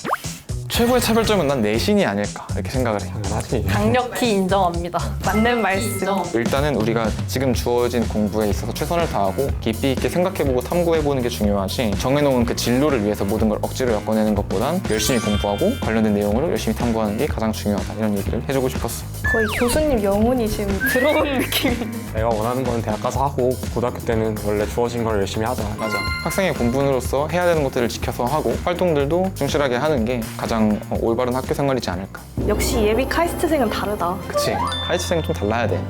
[SPEAKER 3] 최고의 차별점은 난 내신이 아닐까 이렇게 생각을 해.
[SPEAKER 2] 당연하지.
[SPEAKER 4] 강력히 인정합니다.
[SPEAKER 1] 맞는 말씀.
[SPEAKER 3] 일단은 우리가 지금 주어진 공부에 있어서 최선을 다하고 깊이 있게 생각해보고 탐구해보는 게 중요하지, 정해놓은 그 진로를 위해서 모든 걸 억지로 엮어내는 것보단 열심히 공부하고 관련된 내용으로 열심히 탐구하는 게 가장 중요하다, 이런 얘기를 해주고 싶었어.
[SPEAKER 5] 거의 교수님 영혼이 지금 들어오는 느낌이.
[SPEAKER 2] 내가 원하는 건 대학 가서 하고 고등학교 때는 원래 주어진 걸 열심히 하자.
[SPEAKER 3] 맞아. 학생의 공부로서 해야 되는 것들을 지켜서 하고 활동들도 충실하게 하는 게 가장 올바른 학교 생활이지 않을까.
[SPEAKER 5] 역시 예비 카이스트생은 다르다.
[SPEAKER 3] 그치? 카이스트생은 좀 달라야 돼.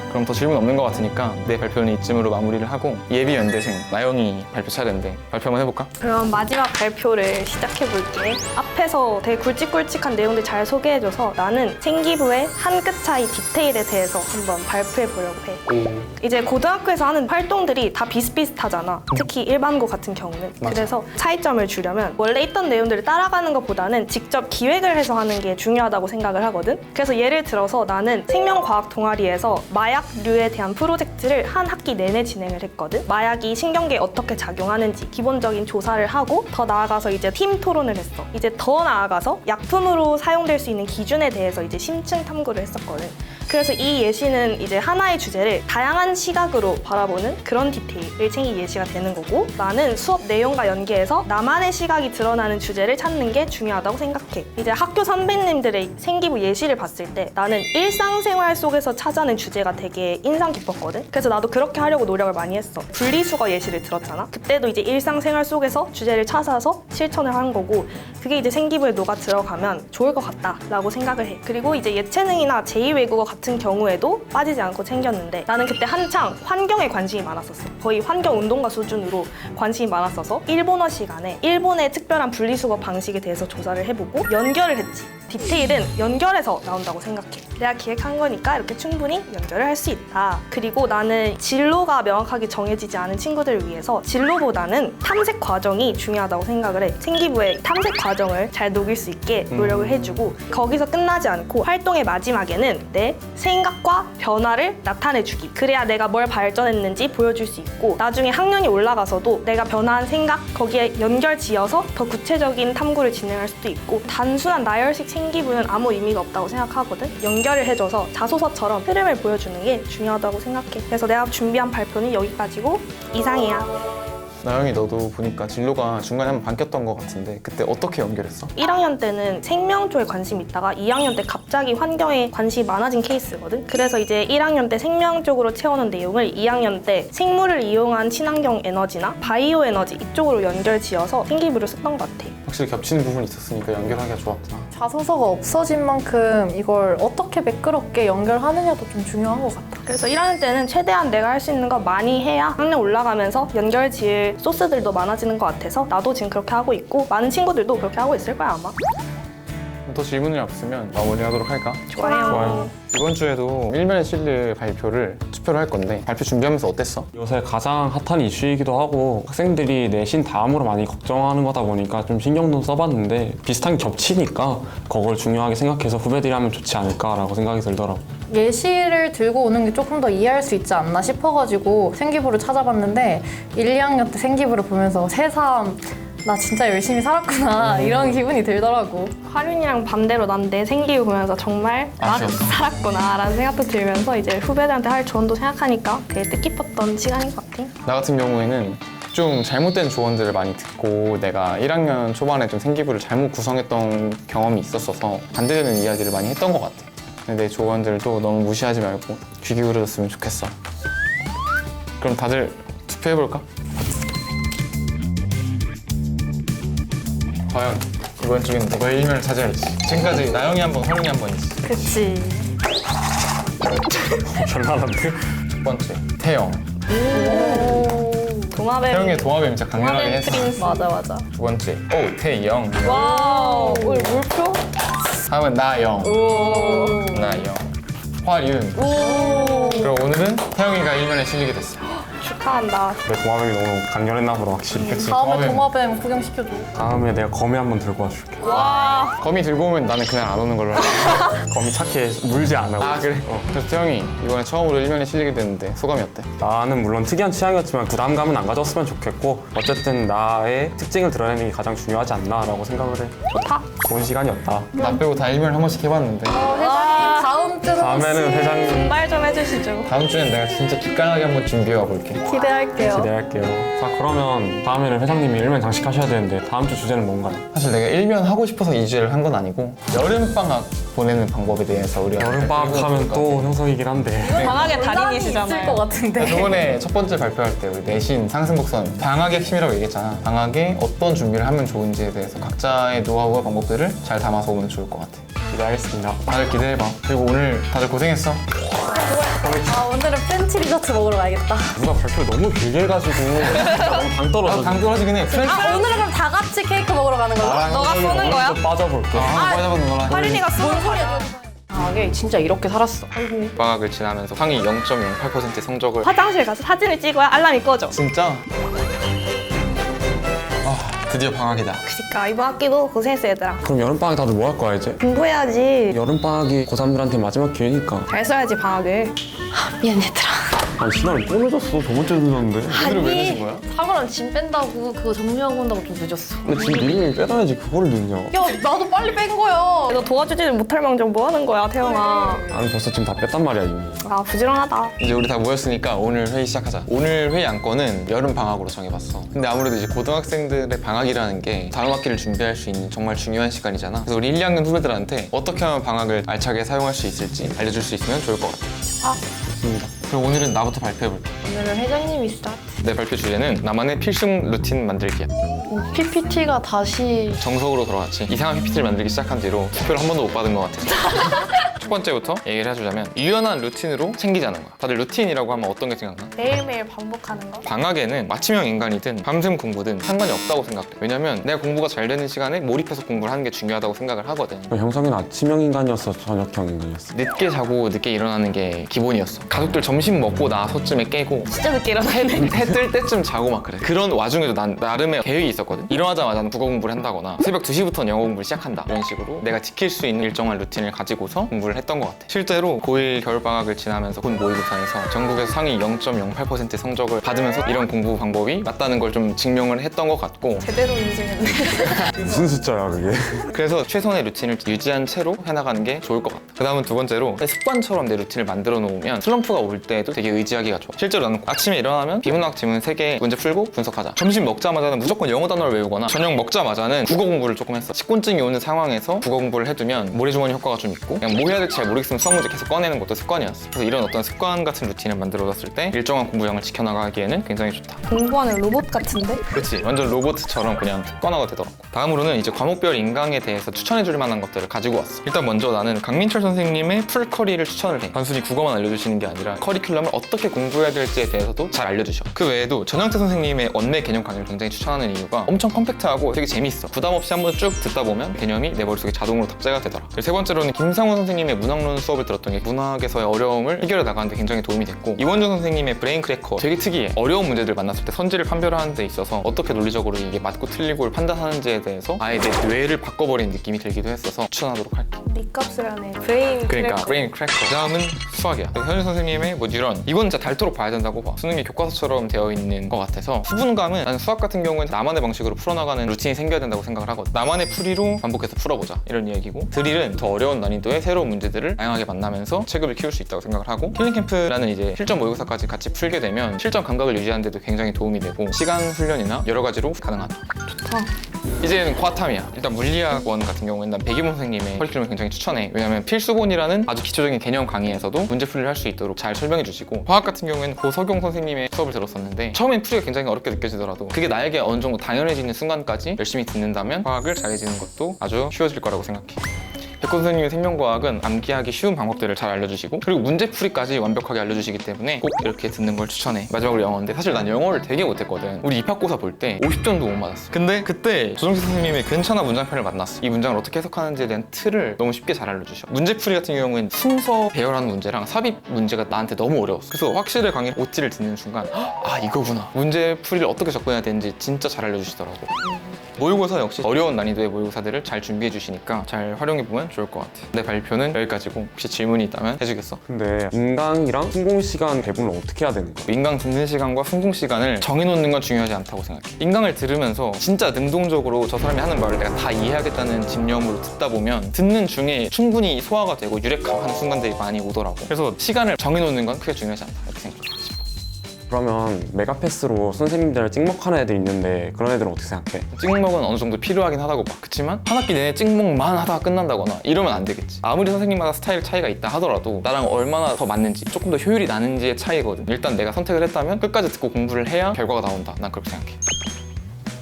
[SPEAKER 3] 그럼 더 질문 없는 것 같으니까 내 발표는 이쯤으로 마무리를 하고 예비 연대생 나영이 발표 차례인데 발표 한번 해볼까?
[SPEAKER 5] 그럼 마지막 발표를 시작해볼게. 앞에서 되게 굵직굵직한 내용들 잘 소개해줘서 나는 생기부의 한 끗 차이 디테일에 대해서 한번 발표해보려고 해. 이제 고등학교에서 하는 활동들이 다 비슷비슷하잖아. 특히 일반고 같은 경우는.
[SPEAKER 3] 맞아.
[SPEAKER 5] 그래서 차이점을 주려면 원래 있던 내용들을 따라가는 것보다는 직접 기획을 해서 하는 게 중요하다고 생각을 하거든. 그래서 예를 들어서 나는 생명과학 동아리에서 마약류에 대한 프로젝트를 한 학기 내내 진행을 했거든. 마약이 신경계에 어떻게 작용하는지 기본적인 조사를 하고 더 나아가서 이제 팀 토론을 했어. 이제 더 나아가서 약품으로 사용될 수 있는 기준에 대해서 이제 심층 탐구를 했었거든. 그래서 이 예시는 이제 하나의 주제를 다양한 시각으로 바라보는 그런 디테일을 챙긴 예시가 되는 거고, 나는 수업 내용과 연계해서 나만의 시각이 드러나는 주제를 찾는 게 중요하다고 생각해. 이제 학교 선배님들의 생기부 예시를 봤을 때 나는 일상생활 속에서 찾아낸 주제가 되게 인상 깊었거든. 그래서 나도 그렇게 하려고 노력을 많이 했어. 분리수거 예시를 들었잖아. 그때도 이제 일상생활 속에서 주제를 찾아서 실천을 한 거고, 그게 이제 생기부에 녹아 들어가면 좋을 것 같다라고 생각을 해. 그리고 이제 예체능이나 제2외국어 같은 경우에도 빠지지 않고 챙겼는데, 나는 그때 한창 환경에 관심이 많았었어. 거의 환경운동가 수준으로 관심이 많았어서 일본어 시간에 일본의 특별한 분리수거 방식에 대해서 조사를 해보고 연결을 했지. 디테일은 연결해서 나온다고 생각해. 내가 기획한 거니까 이렇게 충분히 연결을 할 수 있다. 그리고 나는 진로가 명확하게 정해지지 않은 친구들을 위해서 진로보다는 탐색 과정이 중요하다고 생각을 해. 생기부에 탐색 과정을 잘 녹일 수 있게 노력을 해주고, 거기서 끝나지 않고 활동의 마지막에는 내 생각과 변화를 나타내주기. 그래야 내가 뭘 발전했는지 보여줄 수 있고, 나중에 학년이 올라가서도 내가 변화한 생각 거기에 연결 지어서 더 구체적인 탐구를 진행할 수도 있고, 단순한 나열식 생기부는 아무 의미가 없다고 생각하거든. 연결을 해줘서 자소서처럼 흐름을 보여주는 게 중요하다고 생각해. 그래서 내가 준비한 발표는 여기까지고 이상이야.
[SPEAKER 3] 나영이 너도 보니까 진로가 중간에 한번 바뀌었던 것 같은데 그때 어떻게 연결했어?
[SPEAKER 5] 1학년 때는 생명 쪽에 관심이 있다가 2학년 때 갑자기 환경에 관심이 많아진 케이스거든. 그래서 이제 1학년 때 생명 쪽으로 채워놓은 내용을 2학년 때 생물을 이용한 친환경 에너지나 바이오 에너지 이쪽으로 연결 지어서 생기부를 썼던 것 같아.
[SPEAKER 3] 확실히 겹치는 부분이 있었으니까 연결하기가 좋았구나.
[SPEAKER 4] 자소서가 없어진 만큼 이걸 어떻게 매끄럽게 연결하느냐도 좀 중요한 것 같아.
[SPEAKER 5] 그래서 1학년 때는 최대한 내가 할 수 있는 거 많이 해야 학년 올라가면서 연결 지을 소스들도 많아지는 것 같아서 나도 지금 그렇게 하고 있고, 많은 친구들도 그렇게 하고 있을 거야 아마.
[SPEAKER 3] 더 질문이 없으면 마무리하도록 할까?
[SPEAKER 5] 좋아요.
[SPEAKER 3] 이번 주에도 일면의 진리 발표를 투표를 할 건데 발표 준비하면서 어땠어?
[SPEAKER 2] 요새 가장 핫한 이슈이기도 하고 학생들이 내신 다음으로 많이 걱정하는 거다 보니까 좀 신경도 써봤는데 비슷한 게 겹치니까 그걸 중요하게 생각해서 후배들이 하면 좋지 않을까라고 생각이 들더라고.
[SPEAKER 4] 예시를 들고 오는 게 조금 더 이해할 수 있지 않나 싶어가지고 생기부를 찾아봤는데 1, 2학년 때 생기부를 보면서 새삼 나 진짜 열심히 살았구나 이런 기분이 들더라고.
[SPEAKER 5] 화륜이랑 반대로 난 내 생기부 보면서 정말 나도
[SPEAKER 3] 아쉬웠어.
[SPEAKER 5] 살았구나 라는 생각도 들면서 이제 후배들한테 할 조언도 생각하니까 되게 뜻깊었던 시간인 것 같아.
[SPEAKER 3] 나 같은 경우에는 좀 잘못된 조언들을 많이 듣고 내가 1학년 초반에 좀 생기부를 잘못 구성했던 경험이 있었어서 반대되는 이야기를 많이 했던 것 같아. 근데 내 조언들도 너무 무시하지 말고 귀 기울여줬으면 좋겠어. 그럼 다들 투표해볼까? 과연 이번 주엔 누가 1면을 차지할지. 지금까지 나영이 한 번, 설웅이 한 번이지.
[SPEAKER 5] 그치.
[SPEAKER 2] 별난한데?
[SPEAKER 3] 첫 번째, 태영.
[SPEAKER 5] 도마뱀.
[SPEAKER 3] 태영의 동화뱀 진짜 강렬하게 했어.
[SPEAKER 4] 맞아.
[SPEAKER 3] 두 번째, 태영.
[SPEAKER 5] 와우. 오늘 물표?
[SPEAKER 3] 다음은 나영. 나영. 화륜. 그리고 오늘은 태영이가 1면에 실리게 됐어.
[SPEAKER 5] 축하한다.
[SPEAKER 2] 내 동화뱀이 너무 강렬했나 보다 확실히.
[SPEAKER 3] 그치,
[SPEAKER 4] 다음에 도마뱀 구경시켜줘.
[SPEAKER 2] 다음에 내가 거미 한번 들고 와줄게.
[SPEAKER 5] 와.
[SPEAKER 3] 거미 들고 오면 나는 그날 안 오는 걸로 할게.
[SPEAKER 2] 거미 착해 물지 않아.
[SPEAKER 3] 아 그래? 그래서 태영이 이번에 처음으로 1면에 실리게 됐는데 소감이 어때?
[SPEAKER 2] 나는 물론 특이한 취향이었지만 부담감은 안 가졌으면 좋겠고 어쨌든 나의 특징을 드러내는 게 가장 중요하지 않나라고 생각을 해.
[SPEAKER 5] 좋다.
[SPEAKER 2] 좋은 시간이었다.
[SPEAKER 3] 나 빼고 다 1면 한 번씩 해봤는데
[SPEAKER 5] 와.
[SPEAKER 4] 다음 주는
[SPEAKER 2] 다음에는 회장님
[SPEAKER 5] 분발 좀 해주시죠.
[SPEAKER 3] 다음 주엔 내가 진짜 기깔나게 한번 준비해 와볼게.
[SPEAKER 4] 기대할게요.
[SPEAKER 2] 기대할게요. 자 그러면 다음에는 회장님이 1면 장식하셔야 되는데 다음 주 주제는 뭔가요?
[SPEAKER 3] 사실 내가 1면 하고 싶어서 2주를 한 건 아니고 여름방학 보내는 방법에 대해서 우리가
[SPEAKER 2] 여름방학 하면 또 형성이긴 한데
[SPEAKER 5] 방학의
[SPEAKER 4] 있을 것
[SPEAKER 5] 달인이시잖아요.
[SPEAKER 4] 같은데.
[SPEAKER 3] 저번에 첫 번째 발표할 때 우리 내신 상승곡선 방학의 핵심이라고 얘기했잖아. 방학에 어떤 준비를 하면 좋은지에 대해서 각자의 노하우와 방법들을 잘 담아서 오면 좋을 것 같아.
[SPEAKER 2] 기대하겠습니다.
[SPEAKER 3] 다들 기대해봐. 그리고 오늘 다들 고생했어.
[SPEAKER 4] 오늘은 프렌치 리조트 먹으러 가야겠다.
[SPEAKER 2] 누가 발표 너무 길게 해가지고 너무 당 떨어져.
[SPEAKER 3] 당 떨어지긴 해. 프렌치
[SPEAKER 4] 오늘은 그럼 다 같이 케이크 먹으러 가는 걸로?
[SPEAKER 5] 너가 쏘는 거야?
[SPEAKER 2] 빠져볼게.
[SPEAKER 3] 빠져보는 거라.
[SPEAKER 5] 하린이가 쓰는 거야.
[SPEAKER 6] 방학에 진짜 이렇게 살았어.
[SPEAKER 3] 방학을 지나면서 상위 0.08%의 성적을
[SPEAKER 5] 화장실 가서 사진을 찍어야 알람이 꺼져.
[SPEAKER 3] 진짜? 드디어 방학이다.
[SPEAKER 5] 그니까 이번 학기도 고생했어 얘들아.
[SPEAKER 2] 그럼 여름방학 다들 뭐 할 거야 이제?
[SPEAKER 5] 공부해야지.
[SPEAKER 2] 여름방학이 고3들한테 마지막 기회니까.
[SPEAKER 5] 잘 써야지 방학을.
[SPEAKER 6] 미안 얘들아.
[SPEAKER 2] 아니 신나는 또 늦었어. 저번 주에 늦었는데.
[SPEAKER 3] 애들은 왜 늦은 거야?
[SPEAKER 4] 사과랑 짐 뺀다고 그거 정리하고 온다고 좀 늦었어.
[SPEAKER 2] 근데 지금 미리미리 빼놔야지 그거를 늦냐.
[SPEAKER 4] 야 나도 빨리 뺀 거야.
[SPEAKER 5] 너 도와주지는 못할 망정 뭐 하는 거야 태영아.
[SPEAKER 2] 아니 벌써 지금 다 뺐단 말이야 이미.
[SPEAKER 5] 아 부지런하다.
[SPEAKER 3] 이제 우리 다 모였으니까 오늘 회의 시작하자. 오늘 회의 안건은 여름 방학으로 정해봤어. 근데 아무래도 이제 고등학생들의 방학이라는 게 다음 학기를 준비할 수 있는 정말 중요한 시간이잖아. 그래서 우리 1, 2학년 후배들한테 어떻게 하면 방학을 알차게 사용할 수 있을지 알려줄 수 있으면 좋을 것 같아.
[SPEAKER 2] 좋습니다.
[SPEAKER 3] 그럼 오늘은 나부터 발표해볼게.
[SPEAKER 4] 오늘은 회장님이 스타트.
[SPEAKER 3] 내 발표 주제는 나만의 필승 루틴 만들기야.
[SPEAKER 4] PPT가 다시
[SPEAKER 3] 정석으로 돌아왔지. 이상한 PPT를 만들기 시작한 뒤로 투표를 한 번도 못 받은 것 같아. 첫 번째부터 얘기를 해주자면 유연한 루틴으로 챙기자는 거야. 다들 루틴이라고 하면 어떤 게 생각나?
[SPEAKER 5] 매일매일 반복하는 거.
[SPEAKER 3] 방학에는 아침형 인간이든 밤샘 공부든 상관이 없다고 생각해. 왜냐면 내가 공부가 잘 되는 시간에 몰입해서 공부를 하는 게 중요하다고 생각을 하거든.
[SPEAKER 2] 형성이는 아침형 인간이었어 저녁형 인간이었어?
[SPEAKER 3] 늦게 자고 늦게 일어나는 게 기본이었어. 가족들 점심 먹고 나서쯤에 깨고
[SPEAKER 5] 진짜 늦게 일어나야 돼.
[SPEAKER 3] 해 뜰 때쯤 자고 막 그래. 그런 와중에도 난 나름의 계획이 있었거든. 일어나자마자 국어 공부를 한다거나 새벽 2시부터 영어 공부를 시작한다 이런 식으로 내가 지킬 수 있는 일정한 루틴을 가지고서 공부를 했던 것 같아. 실제로 고1 겨울방학을 지나면서 본 모의고사에서 전국에서 상위 0.08%의 성적을 받으면서 이런 공부 방법이 맞다는 걸 좀 증명을 했던 것 같고
[SPEAKER 5] 제대로 인증했네.
[SPEAKER 2] 무슨 숫자야 그게?
[SPEAKER 3] 그래서 최선의 루틴을 유지한 채로 해나가는 게 좋을 것 같아. 그 다음은 두 번째로 습관처럼 내 루틴을 만들어 놓으면 슬럼프가 올 때에도 되게 의지하기가 좋아. 실제로 나는 아침에 일어나면 비문학 지문 3개 문제 풀고 분석하자. 점심 먹자마자는 무조건 영어 단어를 외우거나 저녁 먹자마자는 국어 공부를 조금 했어. 식곤증이 오는 상황에서 국어 공부를 해두면 모래주머니 효과가 좀 있고 그냥 뭐 해야 될지 잘 모르겠으면 수학 문제 계속 꺼내는 것도 습관이었어. 그래서 이런 어떤 습관 같은 루틴을 만들어놨을 때 일정한 공부량을 지켜나가기에는 굉장히 좋다.
[SPEAKER 5] 공부하는 로봇 같은데?
[SPEAKER 3] 그렇지, 완전 로봇처럼 그냥 습관화가 되더라고. 다음으로는 이제 과목별 인강에 대해서 추천해줄 만한 것들을 가지고 왔어. 일단 먼저 나는 강민철 선생님의 풀커리를 추천을 해. 단순히 국어만 알려주시는 게 아니라 커리큘럼을 어떻게 공부해야 될지에 대해서도 잘 알려주셔. 그 외에도 전영태 선생님의 언매 개념 강의를 굉장히 추천하는 이유가 엄청 컴팩트하고 되게 재밌어. 부담 없이 한번 쭉 듣다 보면 개념이 내 머릿속에 자동으로 탑재가 되더라. 그리고 세 번째로는 김상훈 선생님의 문학론 수업을 들었던 게 문학에서의 어려움을 해결해 나가는데 굉장히 도움이 됐고, 이원준 선생님의 브레인 크래커 되게 특이해. 어려운 문제들 만났을 때 선지를 판별하는 데 있어서 어떻게 논리적으로 이게 맞고 틀리고를 판단하는지에 대해서 아예 내 뇌를 바꿔버린 느낌이 들기도 했어서 추천하도록 할게.
[SPEAKER 5] 네 값을 하네. 브레인
[SPEAKER 3] 그러니까
[SPEAKER 5] 크래커.
[SPEAKER 3] 브레인 크래커. 다음은 수학이야. 현준 선생님의 뭐 뉴런 이건 진짜 닳도록 봐야 된다고 봐. 수능이 교과서처럼 되어 있는 것 같아서 수분감은 난 수학 같은 경우는 나만의 방식으로 풀어나가는 루틴이 생겨야 된다고 생각을 하거든. 나만의 풀이로 반복해서 풀어보자 이런 이야기고, 드릴은 더 어려운 난이도의 새로운 문제들을 다양하게 만나면서 체급을 키울 수 있다고 생각을 하고, 힐링 캠프라는 이제 실전 모의고사까지 같이 풀게 되면 실전 감각을 유지하는 데도 굉장히 도움이 되고 시간 훈련이나 여러 가지로 가능하다.
[SPEAKER 4] 좋다.
[SPEAKER 3] 이제는 과탐이야. 일단 물리학원 같은 경우에는 난 백이범 선생님의 커리큘럼을 굉장히 추천해. 왜냐면 필수본이라는 아주 기초적인 개념 강의에서도 문제풀이를 할 수 있도록 잘 설명해 주시고, 화학 같은 경우에는 고석용 선생님의 수업을 들었었는데 처음엔 풀이가 굉장히 어렵게 느껴지더라도 그게 나에게 어느 정도 당연해지는 순간까지 열심히 듣는다면 과학을 잘해지는 것도 아주 쉬워질 거라고 생각해. 백호 선생님의 생명과학은 암기하기 쉬운 방법들을 잘 알려주시고, 그리고 문제풀이까지 완벽하게 알려주시기 때문에 꼭 이렇게 듣는 걸 추천해. 마지막으로 영어인데, 사실 난 영어를 되게 못했거든. 우리 입학고사 볼 때 50점도 못 맞았어. 근데 그때 조정식 선생님의 괜찮아 문장편을 만났어. 이 문장을 어떻게 해석하는지에 대한 틀을 너무 쉽게 잘 알려주셔. 문제풀이 같은 경우에는 순서 배열하는 문제랑 삽입 문제가 나한테 너무 어려웠어. 그래서 확실히 강의 OT를 듣는 순간 아 이거구나, 문제풀이를 어떻게 접근해야 되는지 진짜 잘 알려주시더라고. 모의고사 역시 어려운 난이도의 모의고사들을 잘 준비해 주시니까 잘 활용해보면 좋을 것 같아. 내 발표는 여기까지고, 혹시 질문이 있다면 해주겠어?
[SPEAKER 2] 근데 인강이랑 순공 시간 배분을 어떻게 해야 되는 거야?
[SPEAKER 3] 인강 듣는 시간과 순공 시간을 정해놓는 건 중요하지 않다고 생각해. 인강을 들으면서 진짜 능동적으로 저 사람이 하는 말을 내가 다 이해하겠다는 집념으로 듣다 보면 듣는 중에 충분히 소화가 되고 유레카하는 순간들이 많이 오더라고. 그래서 시간을 정해놓는 건 크게 중요하지 않다 이렇게 생각해.
[SPEAKER 2] 그러면 메가패스로 선생님들을 찍먹하는 애들 있는데 그런 애들은 어떻게 생각해?
[SPEAKER 3] 찍먹은 어느 정도 필요하긴 하다고 봐. 그치만 한 학기 내내 찍먹만 하다가 끝난다거나 이러면 안 되겠지. 아무리 선생님마다 스타일 차이가 있다 하더라도 나랑 얼마나 더 맞는지, 조금 더 효율이 나는지의 차이거든. 일단 내가 선택을 했다면 끝까지 듣고 공부를 해야 결과가 나온다. 난 그렇게 생각해.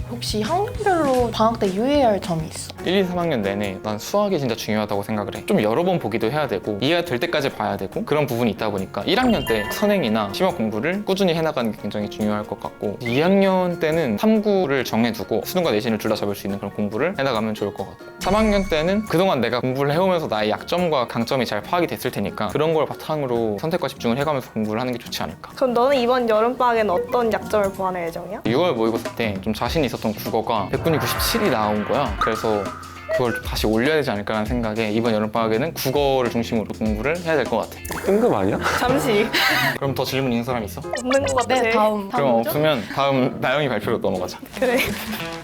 [SPEAKER 6] 혹시 학년별로 방학 때 유의해야 할 점이 있어?
[SPEAKER 3] 1, 2, 3학년 내내 난 수학이 진짜 중요하다고 생각을 해. 좀 여러 번 보기도 해야 되고 이해가 될 때까지 봐야 되고 그런 부분이 있다 보니까 1학년 때 선행이나 심화 공부를 꾸준히 해나가는 게 굉장히 중요할 것 같고, 2학년 때는 탐구를 정해두고 수능과 내신을 둘 다 잡을 수 있는 그런 공부를 해나가면 좋을 것 같고, 3학년 때는 그동안 내가 공부를 해오면서 나의 약점과 강점이 잘 파악이 됐을 테니까 그런 걸 바탕으로 선택과 집중을 해가면서 공부를 하는 게 좋지 않을까.
[SPEAKER 5] 그럼 너는 이번 여름방학에는 어떤 약점을 보완할 예정이야?
[SPEAKER 3] 6월 모의고사 때 좀 자신 있었던 국어가 100분이 97이 나온 거야. 그래서 그걸 좀 다시 올려야 되지 않을까라는 생각에 이번 여름방학에는 국어를 중심으로 공부를 해야 될 것 같아.
[SPEAKER 2] 뜬금 아니야?
[SPEAKER 5] 잠시
[SPEAKER 3] 그럼 더 질문 있는 사람 있어?
[SPEAKER 5] 없는 것 같아.
[SPEAKER 6] 네, 다음
[SPEAKER 3] 그럼
[SPEAKER 6] 문제?
[SPEAKER 3] 없으면 다음 나영이 발표로 넘어가자.
[SPEAKER 5] 그래.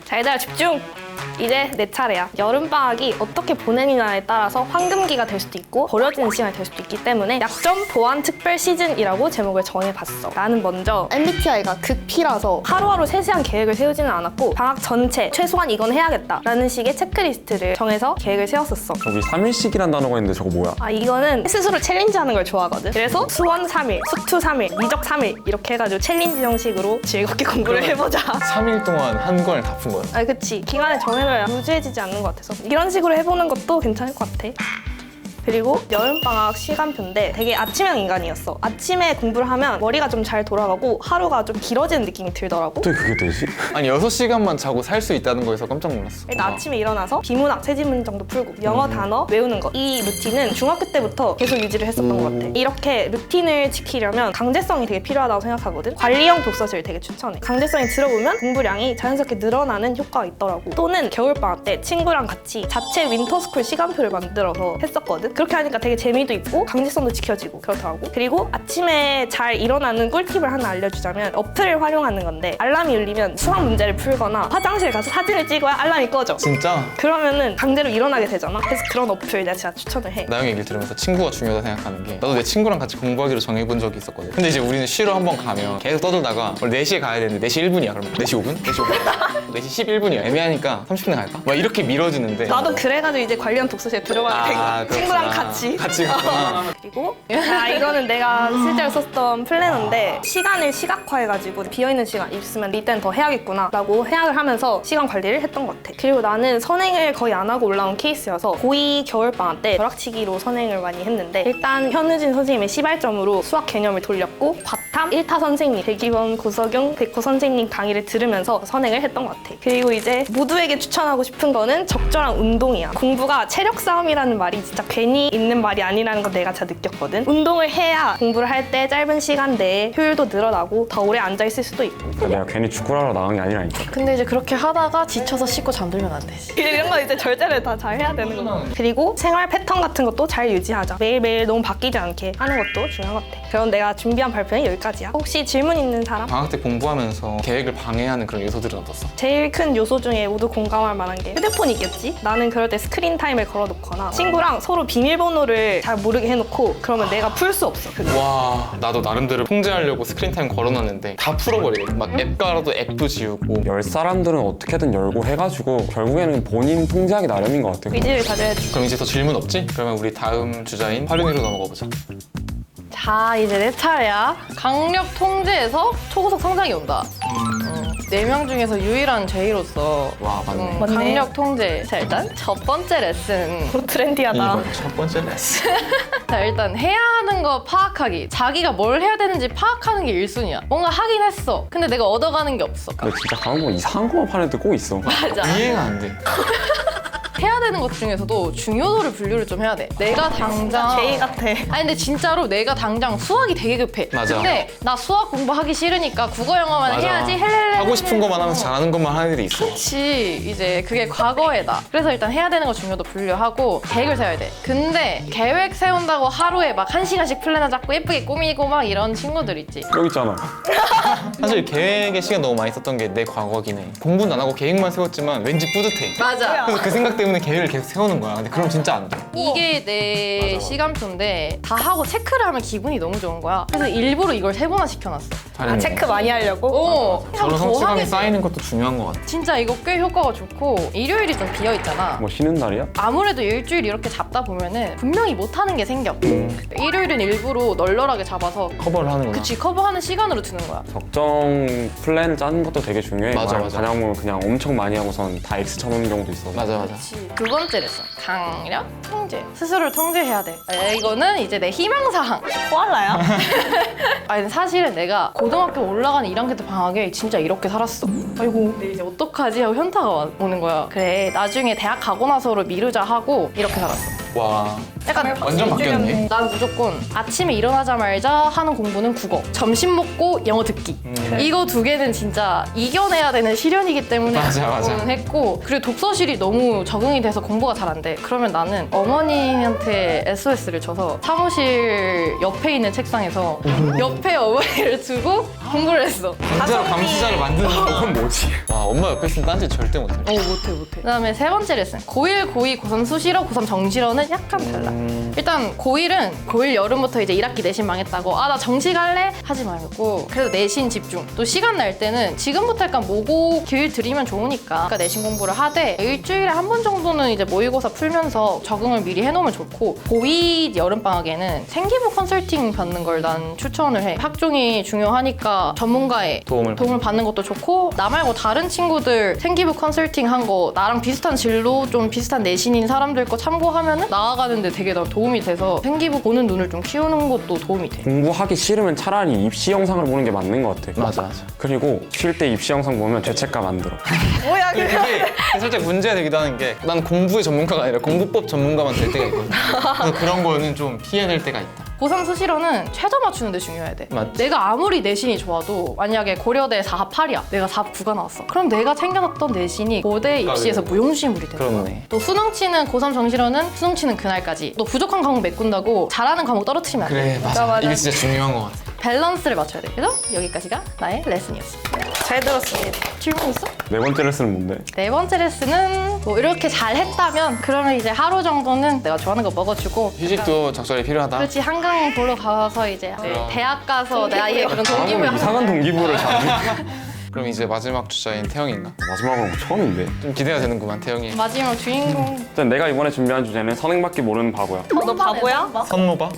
[SPEAKER 5] 자, 얘들아 집중! 이제 내 차례야. 여름방학이 어떻게 보내느냐에 따라서 황금기가 될 수도 있고 버려지는 시간이 될 수도 있기 때문에 약점 보완 특별 시즌이라고 제목을 정해봤어. 나는 먼저 MBTI가 극P라서 하루하루 세세한 계획을 세우지는 않았고 방학 전체 최소한 이건 해야겠다라는 식의 체크리스트를 정해서 계획을 세웠었어.
[SPEAKER 2] 저기 3일씩이란 단어가 있는데 저거 뭐야?
[SPEAKER 5] 아, 이거는 스스로 챌린지하는 걸 좋아하거든. 그래서 수원 3일, 수투 3일, 미적 3일 이렇게 해가지고 챌린지 형식으로 즐겁게 공부를 해보자.
[SPEAKER 3] 3일 동안 한 권을 다 푼 거야.
[SPEAKER 5] 아, 그치. 기간을 정해놔야 루즈해지지 않는 것 같아서 이런 식으로 해보는 것도 괜찮을 것 같아. 그리고 여름방학 시간표인데 되게 아침형 인간이었어. 아침에 공부를 하면 머리가 좀 잘 돌아가고 하루가 좀 길어지는 느낌이 들더라고.
[SPEAKER 2] 어떻게 그게 되지?
[SPEAKER 3] 아니 6시간만 자고 살 수 있다는 거에서 깜짝 놀랐어.
[SPEAKER 5] 일단 아침에 일어나서 비문학 세 지문 정도 풀고 영어 단어 외우는 거, 이 루틴은 중학교 때부터 계속 유지를 했었던 것 같아. 이렇게 루틴을 지키려면 강제성이 되게 필요하다고 생각하거든. 관리형 독서실 되게 추천해. 강제성이 들어보면 공부량이 자연스럽게 늘어나는 효과가 있더라고. 또는 겨울방학 때 친구랑 같이 자체 윈터스쿨 시간표를 만들어서 했었거든. 그렇게 하니까 되게 재미도 있고 강제성도 지켜지고 그렇더라고. 그리고 아침에 잘 일어나는 꿀팁을 하나 알려주자면 어플을 활용하는 건데, 알람이 울리면 수학 문제를 풀거나 화장실 가서 사진을 찍어야 알람이 꺼져.
[SPEAKER 3] 진짜?
[SPEAKER 5] 그러면은 강제로 일어나게 되잖아. 그래서 그런 어플 내가 진짜 추천을 해.
[SPEAKER 3] 나영이 얘기를 들으면서 친구가 중요하다 생각하는 게, 나도 내 친구랑 같이 공부하기로 정해본 적이 있었거든. 근데 이제 우리는 쉬러 한번 가면 계속 떠들다가 원래 4시에 가야 되는데 4시 1분이야. 그러면 4시 5분? 4시 5분? 4시 11분이야. 애매하니까 30분에 갈까? 막 이렇게 미뤄지는데
[SPEAKER 5] 나도 그래가지고 이제 관련 독서실에 들어가게 된 거야. 친구랑 같이.
[SPEAKER 3] 갔구나.
[SPEAKER 5] 그리고 이거는 내가 실제로 썼던 플래너인데, 시간을 시각화해가지고 비어있는 시간 있으면 이때는 더 해야겠구나 라고 생각을 하면서 시간 관리를 했던 것 같아. 그리고 나는 선행을 거의 안 하고 올라온 케이스여서 고2 겨울방학 때 벼락치기로 선행을 많이 했는데, 일단 현우진 선생님의 시발점으로 수학 개념을 돌렸고 바탐 1타 선생님 백이범, 고석용, 백호 선생님 강의를 들으면서 선행을 했던 것 같아. 그리고 이제 모두에게 추천하고 싶은 거는 적절한 운동이야. 공부가 체력 싸움이라는 말이 진짜 괜히 괜히 있는 말이 아니라는 걸 내가 진짜 느꼈거든. 운동을 해야 공부를 할 때 짧은 시간 내에 효율도 늘어나고 더 오래 앉아있을 수도 있고.
[SPEAKER 2] 내가 괜히 축구를 하러 나간 게 아니라니까.
[SPEAKER 6] 근데 이제 그렇게 하다가 지쳐서 씻고 잠들면 안 되지.
[SPEAKER 5] 이런 거 이제 절제를 다 잘 해야 되는 거. 그리고 생활 패턴 같은 것도 잘 유지하자. 매일매일 너무 바뀌지 않게 하는 것도 중요한 것 같아. 그럼 내가 준비한 발표는 여기까지야. 혹시 질문 있는 사람?
[SPEAKER 3] 방학 때 공부하면서 계획을 방해하는 그런 요소들은 어떻어?
[SPEAKER 5] 제일 큰 요소 중에 모두 공감할 만한 게 휴대폰이겠지? 나는 그럴 때 스크린 타임을 걸어놓거나 친구랑 서로 비밀번호를 잘 모르게 해놓고 그러면 내가 풀 수 없어. 그거.
[SPEAKER 3] 와, 나도 나름대로 통제하려고 스크린 타임 걸어놨는데 다 풀어버리거든. 막 앱 깔아도 앱도 지우고.
[SPEAKER 2] 열 사람들은 어떻게든 열고 해가지고 결국에는 본인 통제하기 나름인 것 같아.
[SPEAKER 5] 의지를 가져야지.
[SPEAKER 3] 그럼 이제 더 질문 없지? 그러면 우리 다음 주자인 활용이로 넘어가 보자.
[SPEAKER 4] 자, 이제 내 차례야. 강력 통제에서 초고속 성장이 온다. 4명 중에서 유일한 제이로서
[SPEAKER 3] 와, 맞네.
[SPEAKER 5] 맞네.
[SPEAKER 4] 강력 통제. 자, 일단 첫 번째 레슨.
[SPEAKER 5] 곧 트렌디하다.
[SPEAKER 3] 이거 첫 번째 레슨.
[SPEAKER 4] 자, 일단 해야 하는 거 파악하기. 자기가 뭘 해야 되는지 파악하는 게 1순위야. 뭔가 하긴 했어. 근데 내가 얻어가는 게 없어.
[SPEAKER 2] 근데 진짜 강한 거 이상한 거만 파는 애들 꼭 있어.
[SPEAKER 4] 맞아.
[SPEAKER 3] 이해가 안 돼.
[SPEAKER 4] 해야 되는 것 중에서도 중요도를 분류를 좀 해야 돼. 내가 당장
[SPEAKER 5] 제이 같아.
[SPEAKER 4] 아니 근데 진짜로 내가 당장 수학이 되게 급해.
[SPEAKER 3] 맞아.
[SPEAKER 4] 근데 나 수학 공부하기 싫으니까 국어 영어만
[SPEAKER 3] 맞아.
[SPEAKER 4] 해야지 헬렐레
[SPEAKER 3] 하고 싶은 것만 하면서 잘하는 것만 하는 애들이 있어.
[SPEAKER 4] 그치. 이제 그게 과거에다. 그래서 일단 해야 되는 거 중요도 분류하고 계획을 세워야 돼. 근데 계획 세운다고 하루에 막 1시간씩 플래너 잡고 예쁘게 꾸미고 막 이런 친구들 있지.
[SPEAKER 2] 여기 있잖아.
[SPEAKER 3] 사실 계획에 시간 너무 많이 썼던 게 내 과거긴 해. 공부는 안 하고 계획만 세웠지만 왠지 뿌듯해.
[SPEAKER 4] 맞아.
[SPEAKER 3] 그래서 그 생각 때문에 계획을 계속 세우는 거야. 근데 그럼 진짜 안 돼.
[SPEAKER 4] 이게 내 시간표인데 다 하고 체크를 하면 기분이 너무 좋은 거야. 그래서 일부러 이걸 3번나 시켜놨어.
[SPEAKER 5] 아, 체크 많이 하려고?
[SPEAKER 4] 오,
[SPEAKER 3] 저런
[SPEAKER 4] 더
[SPEAKER 3] 성취감이
[SPEAKER 4] 하게 돼.
[SPEAKER 3] 쌓이는 것도 중요한 것 같아.
[SPEAKER 4] 진짜 이거 꽤 효과가 좋고 일요일이 좀 비어있잖아.
[SPEAKER 2] 뭐 쉬는 날이야?
[SPEAKER 4] 아무래도 일주일 이렇게 잡다 보면은 분명히 못하는 게 생겨. 일요일은 일부러 널널하게 잡아서
[SPEAKER 3] 커버를 하는구나.
[SPEAKER 4] 그치 커버하는 시간으로 두는 거야.
[SPEAKER 2] 적정 플랜을 짜는 것도 되게 중요해.
[SPEAKER 3] 맞아, 맞아.
[SPEAKER 2] 가냐면 그냥 엄청 많이 하고선 다 X 쳐놓는 경우도 있어.
[SPEAKER 3] 맞아, 맞아.
[SPEAKER 4] 그치. 두 번째 레슨 강력 통제. 스스로를 통제해야 돼. 이거는 이제 내 희망사항.
[SPEAKER 5] 코알라야?
[SPEAKER 4] 아니 사실은 내가 고등학교 올라가는 1학년 때 방학에 진짜 이렇게 살았어. 아이고 근데 이제 어떡하지 하고 현타가 오는 거야. 그래 나중에 대학 가고 나서를 미루자 하고 이렇게 살았어.
[SPEAKER 3] 와,
[SPEAKER 4] 약간
[SPEAKER 3] 완전 바뀌었네.
[SPEAKER 4] 난 무조건 아침에 일어나자마자 하는 공부는 국어, 점심 먹고 영어 듣기. 이거 두 개는 진짜 이겨내야 되는 시련이기 때문에
[SPEAKER 3] 맞아, 맞아.
[SPEAKER 4] 그거는 했고, 그리고 독서실이 너무 적응이 돼서 공부가 잘 안 돼. 그러면 나는 어머님한테 SOS를 쳐서 사무실 옆에 있는 책상에서 옆에 어머니를 두고 공부를 했어.
[SPEAKER 3] 진짜로 감시자를 만드는 거.
[SPEAKER 2] 그건 뭐지?
[SPEAKER 3] 와, 엄마 옆에 있으면 딴짓 절대 못해.
[SPEAKER 4] 못해. 그다음에 세 번째 레슨. 고1, 고2, 고3 수시로, 고3 정시로는 약간 달라. 일단 고1은 고1 여름부터 이제 1학기 내신 망했다고 아 나 정시 갈래? 하지 말고 그래도 내신 집중. 또 시간 날 때는 지금부터 약간 모고 길 들이면 좋으니까 그러니까 내신 공부를 하되 일주일에 한 번 정도는 이제 모의고사 풀면서 적응을 미리 해놓으면 좋고 고2 여름방학에는 생기부 컨설팅 받는 걸 난 추천을 해. 학종이 중요하니까 전문가의
[SPEAKER 3] 도움을
[SPEAKER 4] 받는 것도 좋고 나 말고 다른 친구들 생기부 컨설팅 한 거 나랑 비슷한 진로 좀 비슷한 내신인 사람들 거 참고하면은 나아가는데 되게 나 도움이 돼서 생기부 보는 눈을 좀 키우는 것도 도움이 돼.
[SPEAKER 2] 공부하기 싫으면 차라리 입시 영상을 보는 게 맞는 것 같아.
[SPEAKER 3] 맞아.
[SPEAKER 2] 그리고 쉴 때 입시 영상 보면 죄책감 안 들어.
[SPEAKER 5] 뭐야
[SPEAKER 3] 근데 그게 살짝 문제가 되기도 하는 게 난 공부의 전문가가 아니라 공부법 전문가만 될 때가 있거든. 그래서 그런 거는 좀 피해낼 때가 있다.
[SPEAKER 4] 고3 수시로는 최저 맞추는 데 중요해야 돼.
[SPEAKER 3] 맞지.
[SPEAKER 4] 내가 아무리 내신이 좋아도 만약에 고려대 4합 8이야. 내가 4합 9가 나왔어. 그럼 내가 챙겨놨던 내신이 고대 입시에서 무용지물이 되는 거야.
[SPEAKER 3] 그렇네.
[SPEAKER 4] 또 수능치는 고3 정시로는 수능치는 그날까지. 또 부족한 과목 메꾼다고 잘하는 과목 떨어뜨리면 안 돼.
[SPEAKER 3] 그래, 맞아.
[SPEAKER 5] 맞아.
[SPEAKER 3] 이게 진짜 중요한 것 같아.
[SPEAKER 4] 밸런스를 맞춰야 돼. 그래서 여기까지가 나의 레슨이었어.
[SPEAKER 5] 잘 들었습니다.
[SPEAKER 4] 질문 있어?
[SPEAKER 2] 네 번째 레슨은 뭔데?
[SPEAKER 4] 네 번째 레슨은 뭐 이렇게 잘 했다면 그러면 이제 하루 정도는 내가 좋아하는 거 먹어주고
[SPEAKER 3] 휴식도 적절히 필요하다.
[SPEAKER 4] 그렇지 한강 보러 가서 이제 대학 가서 내 아이의 그런
[SPEAKER 2] 아,
[SPEAKER 4] 동기부여
[SPEAKER 2] 이상한 동기부여를 잡는.
[SPEAKER 3] 그럼 이제 마지막 주자인 태영인가?
[SPEAKER 2] 마지막으로 처음인데.
[SPEAKER 3] 좀 기대가 되는구만, 태영이.
[SPEAKER 4] 마지막 주인공
[SPEAKER 2] 일단 내가 이번에 준비한 주제는 선행밖에 모르는 바보야.
[SPEAKER 5] 너 바보야?
[SPEAKER 3] 선모바?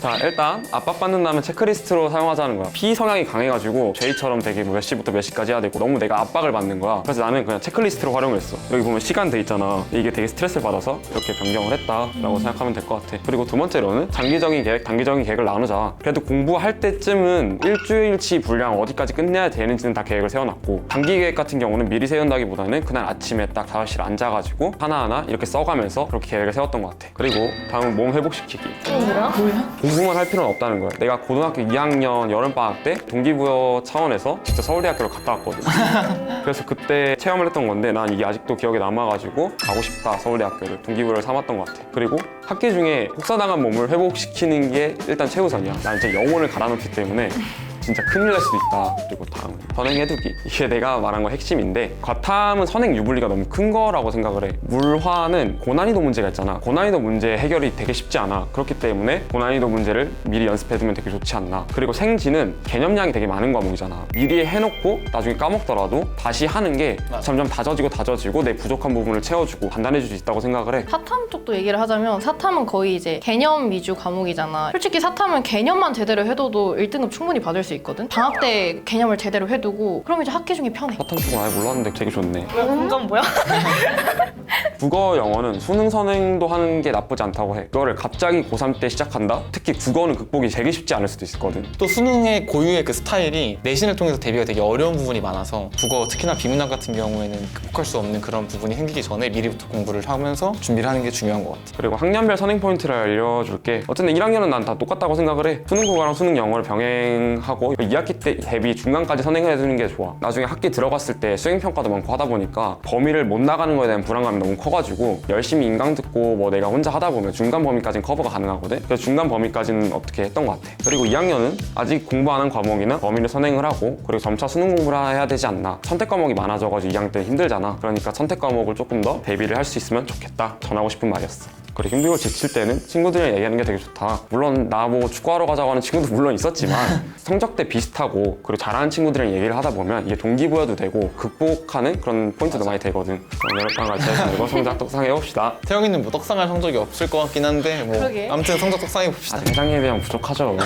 [SPEAKER 2] 자, 일단 압박받는다면 체크리스트로 사용하자는 거야. P 성향이 강해가지고 J처럼 되게 몇 시부터 몇 시까지 해야 되고 너무 내가 압박을 받는 거야. 그래서 나는 그냥 체크리스트로 활용을 했어. 여기 보면 시간 돼 있잖아. 이게 되게 스트레스를 받아서 이렇게 변경을 했다라고 생각하면 될 것 같아. 그리고 두 번째로는 장기적인 계획, 단기적인 계획을 나누자. 그래도 공부할 때쯤은 일주일치 분량 어디까지 끝내야 되는지는 다 계획을 세워놨고 단기 계획 같은 경우는 미리 세운다기보다는 그날 아침에 딱 5시를 앉아가지고 하나하나 이렇게 써가면서 그렇게 계획을 세웠던 것 같아. 그리고 다음은 몸 회복시키기. 공부만 할 필요는 없다는 거야. 내가 고등학교 2학년 여름방학 때 동기부여 차원에서 진짜 서울대학교를 갔다 왔거든. 그래서 그때 체험을 했던 건데 난 이게 아직도 기억에 남아가지고 가고 싶다, 서울대학교를. 동기부여를 삼았던 것 같아. 그리고 학기 중에 혹사당한 몸을 회복시키는 게 일단 최우선이야. 난 이제 영혼을 갈아놓기 때문에 진짜 큰일 날 수도 있다. 그리고 다음은 선행해두기. 이게 내가 말한 거 핵심인데 과탐은 선행 유불리가 너무 큰 거라고 생각을 해. 물화는 고난이도 문제가 있잖아. 고난이도 문제 해결이 되게 쉽지 않아. 그렇기 때문에 고난이도 문제를 미리 연습해두면 되게 좋지 않나. 그리고 생지는 개념량이 되게 많은 과목이잖아. 미리 해놓고 나중에 까먹더라도 다시 하는 게 점점 다져지고 내 부족한 부분을 채워주고 단단해질 수 있다고 생각을 해.
[SPEAKER 4] 사탐 쪽도 얘기를 하자면 사탐은 거의 이제 개념 위주 과목이잖아. 솔직히 사탐은 개념만 제대로 해둬도 1등급 충분히 받을 수 있거든. 방학 때 개념을 제대로 해두고 그럼 이제 학기 중에 편해.
[SPEAKER 2] 사탐 쪽은 아예 몰랐는데 되게 좋네.
[SPEAKER 5] 공감 뭐야?
[SPEAKER 2] 국어, 영어는 수능 선행도 하는 게 나쁘지 않다고 해. 그거를 갑자기 고3 때 시작한다? 특히 국어는 극복이 되게 쉽지 않을 수도 있거든.
[SPEAKER 3] 또 수능의 고유의 그 스타일이 내신을 통해서 대비가 되게 어려운 부분이 많아서 국어, 특히나 비문학 같은 경우에는 극복할 수 없는 그런 부분이 생기기 전에 미리부터 공부를 하면서 준비를 하는 게 중요한 것 같아.
[SPEAKER 2] 그리고 학년별 선행 포인트를 알려줄게. 어쨌든 1학년은 난 다 똑같다고 생각을 해. 수능 국어랑 수능 영어를 병행하고 2학기 때 대비 중간까지 선행해두는 게 좋아. 나중에 학기 들어갔을 때 수행평가도 많고 하다 보니까 범위를 못 나가는 거에 대한 불안감이 너무 커가지고 열심히 인강 듣고 뭐 내가 혼자 하다 보면 중간 범위까지는 커버가 가능하거든. 그래서 중간 범위까지는 어떻게 했던 것 같아. 그리고 2학년은 아직 공부 안 한 과목이나 범위를 선행을 하고 그리고 점차 수능 공부를 해야 되지 않나. 선택 과목이 많아져가지고 2학년 때 힘들잖아. 그러니까 선택 과목을 조금 더 대비를 할 수 있으면 좋겠다. 전하고 싶은 말이었어. 그리고 힘들고 지칠 때는 친구들이랑 얘기하는 게 되게 좋다. 물론 나보고 축구하러 가자고 하는 친구도 물론 있었지만 성적대 비슷하고 그리고 잘하는 친구들이랑 얘기를 하다 보면 이게 동기부여도 되고 극복하는 그런 포인트도 많이 되거든. 그럼 여러분 같이 해서 성적 떡상해봅시다.
[SPEAKER 3] 태영이는 뭐 떡상할 성적이 없을 것 같긴 한데 뭐
[SPEAKER 4] 그러게.
[SPEAKER 3] 아무튼 성적 떡상해봅시다.
[SPEAKER 2] 아직 회장님에 비하면 부족하죠.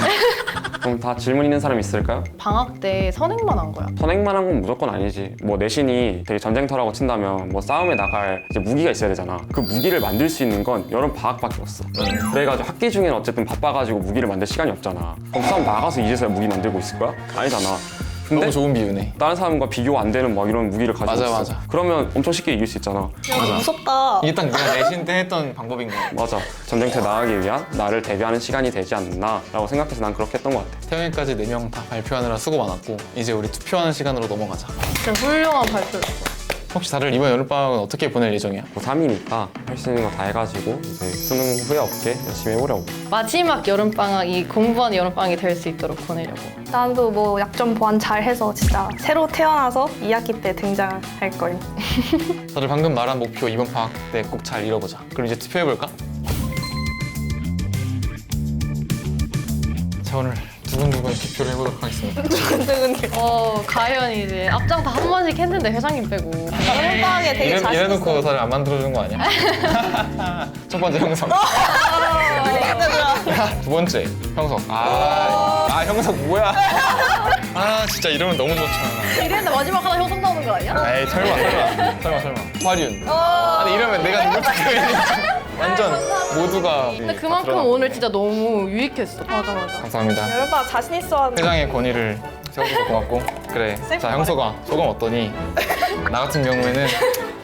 [SPEAKER 2] 그럼 다 질문 있는 사람 있을까요?
[SPEAKER 4] 방학 때 선행만 한 거야.
[SPEAKER 2] 선행만 한 건 무조건 아니지. 뭐 내신이 되게 전쟁터라고 친다면 뭐 싸움에 나갈 이제 무기가 있어야 되잖아. 그 무기를 만들 수 있는 건 여름 방학밖에 없어. 그래가지고 학기 중에는 어쨌든 바빠가지고 무기를 만들 시간이 없잖아. 그럼 싸움 나가서 이제서야 무기 만들고 있을 거야? 아니잖아. 근데
[SPEAKER 3] 너무 좋은 비유네.
[SPEAKER 2] 다른 사람과 비교 안 되는 막 이런 무기를 가지고
[SPEAKER 3] 맞아,
[SPEAKER 2] 있어.
[SPEAKER 3] 맞아.
[SPEAKER 2] 그러면 엄청 쉽게 이길 수 있잖아.
[SPEAKER 5] 무섭다.
[SPEAKER 3] 이게 딱 내가 내신 때 했던 방법인 것 같아.
[SPEAKER 2] 맞아. 전쟁터에 나가기 위한 나를 대비하는 시간이 되지 않나 라고 생각해서 난 그렇게 했던 것 같아.
[SPEAKER 3] 태영이까지 4명 다 발표하느라 수고 많았고 이제 우리 투표하는 시간으로 넘어가자.
[SPEAKER 4] 진짜 훌륭한 발표였어.
[SPEAKER 3] 혹시 다들 이번 여름방학은 어떻게 보낼 예정이야?
[SPEAKER 2] 고3이니까 할 수 있는 거 다 해가지고 이제 수능 후회 없게 열심히 해보려고.
[SPEAKER 4] 마지막 여름방학이 공부하는 여름방학이 될 수 있도록 보내려고.
[SPEAKER 5] 나도 뭐 약점 보완 잘 해서 진짜 새로 태어나서 2학기 때 등장할 거예요.
[SPEAKER 3] 다들 방금 말한 목표 이번 방학 때 꼭 잘 이뤄보자. 그럼 이제 투표해볼까? 자, 오늘 두근두근 투표를 해보도록 하겠습니다.
[SPEAKER 4] 과연 이제 앞장 다 한 번씩 했는데 회장님 빼고.
[SPEAKER 5] 여름방학에 되게 자신
[SPEAKER 3] 이래놓고
[SPEAKER 5] 있어.
[SPEAKER 3] 다들 안 만들어준 거 아니야? 첫 번째 형석. 두 번째 형석. 형석 뭐야? 진짜 이러면 너무 좋잖아.
[SPEAKER 4] 이랬는데 마지막 하나 형성 나오는 거 아니야?
[SPEAKER 3] 에이 설마. 화륜. 아니 이러면 내가 누굴 투표했는지 완전 모두가.
[SPEAKER 4] 근데 그만큼 오늘 진짜 너무 유익했어. 맞아.
[SPEAKER 3] 감사합니다.
[SPEAKER 5] 여름방학 자신 있어 하는
[SPEAKER 3] 회장의 권위를 세워줘서 고맙고. 그래. 자 형석아 소감 어떠니? 나 같은 경우에는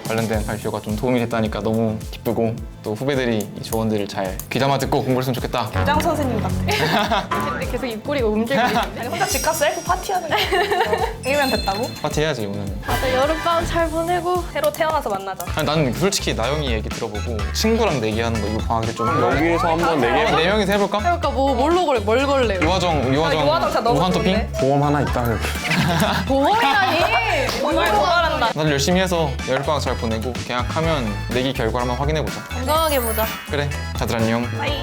[SPEAKER 3] 관련된 발표가 좀 도움이 됐다니까 너무 기쁘고 또 후배들이 이 조언들을 잘 귀담아 듣고 공부했으면 좋겠다.
[SPEAKER 5] 교장 선생님 같아.
[SPEAKER 4] 근데 계속 입꼬리가 움직이고 있네.
[SPEAKER 5] 아니, 혼자 집 가서 셀프 파티하는 거. 이러면 됐다고?
[SPEAKER 3] 파티 해야지 오늘은.
[SPEAKER 4] 다들 여름방학 잘 보내고.
[SPEAKER 5] 새로 태어나서 만나자.
[SPEAKER 3] 아니, 나는 솔직히 나영이 얘기 들어보고 친구랑 내기하는 거 이거 방학 때좀
[SPEAKER 2] 여기서 한번 내게
[SPEAKER 3] 네 명이서 해볼까?
[SPEAKER 4] 그러니까 뭘로 걸래? 뭘 걸래?
[SPEAKER 3] 유화정
[SPEAKER 5] 유화정 진짜 너무
[SPEAKER 3] 무한 토핑?
[SPEAKER 5] 좋은데?
[SPEAKER 2] 보험 하나 있다.
[SPEAKER 4] 동원이라니.
[SPEAKER 5] 정말 도발한다.
[SPEAKER 3] 다들 열심히 해서 여름방학 잘 보내고 계약하면 내기 결과를 한번 확인해보자.
[SPEAKER 4] 건강하게 보자.
[SPEAKER 3] 그래 다들 안녕.
[SPEAKER 5] 빠이.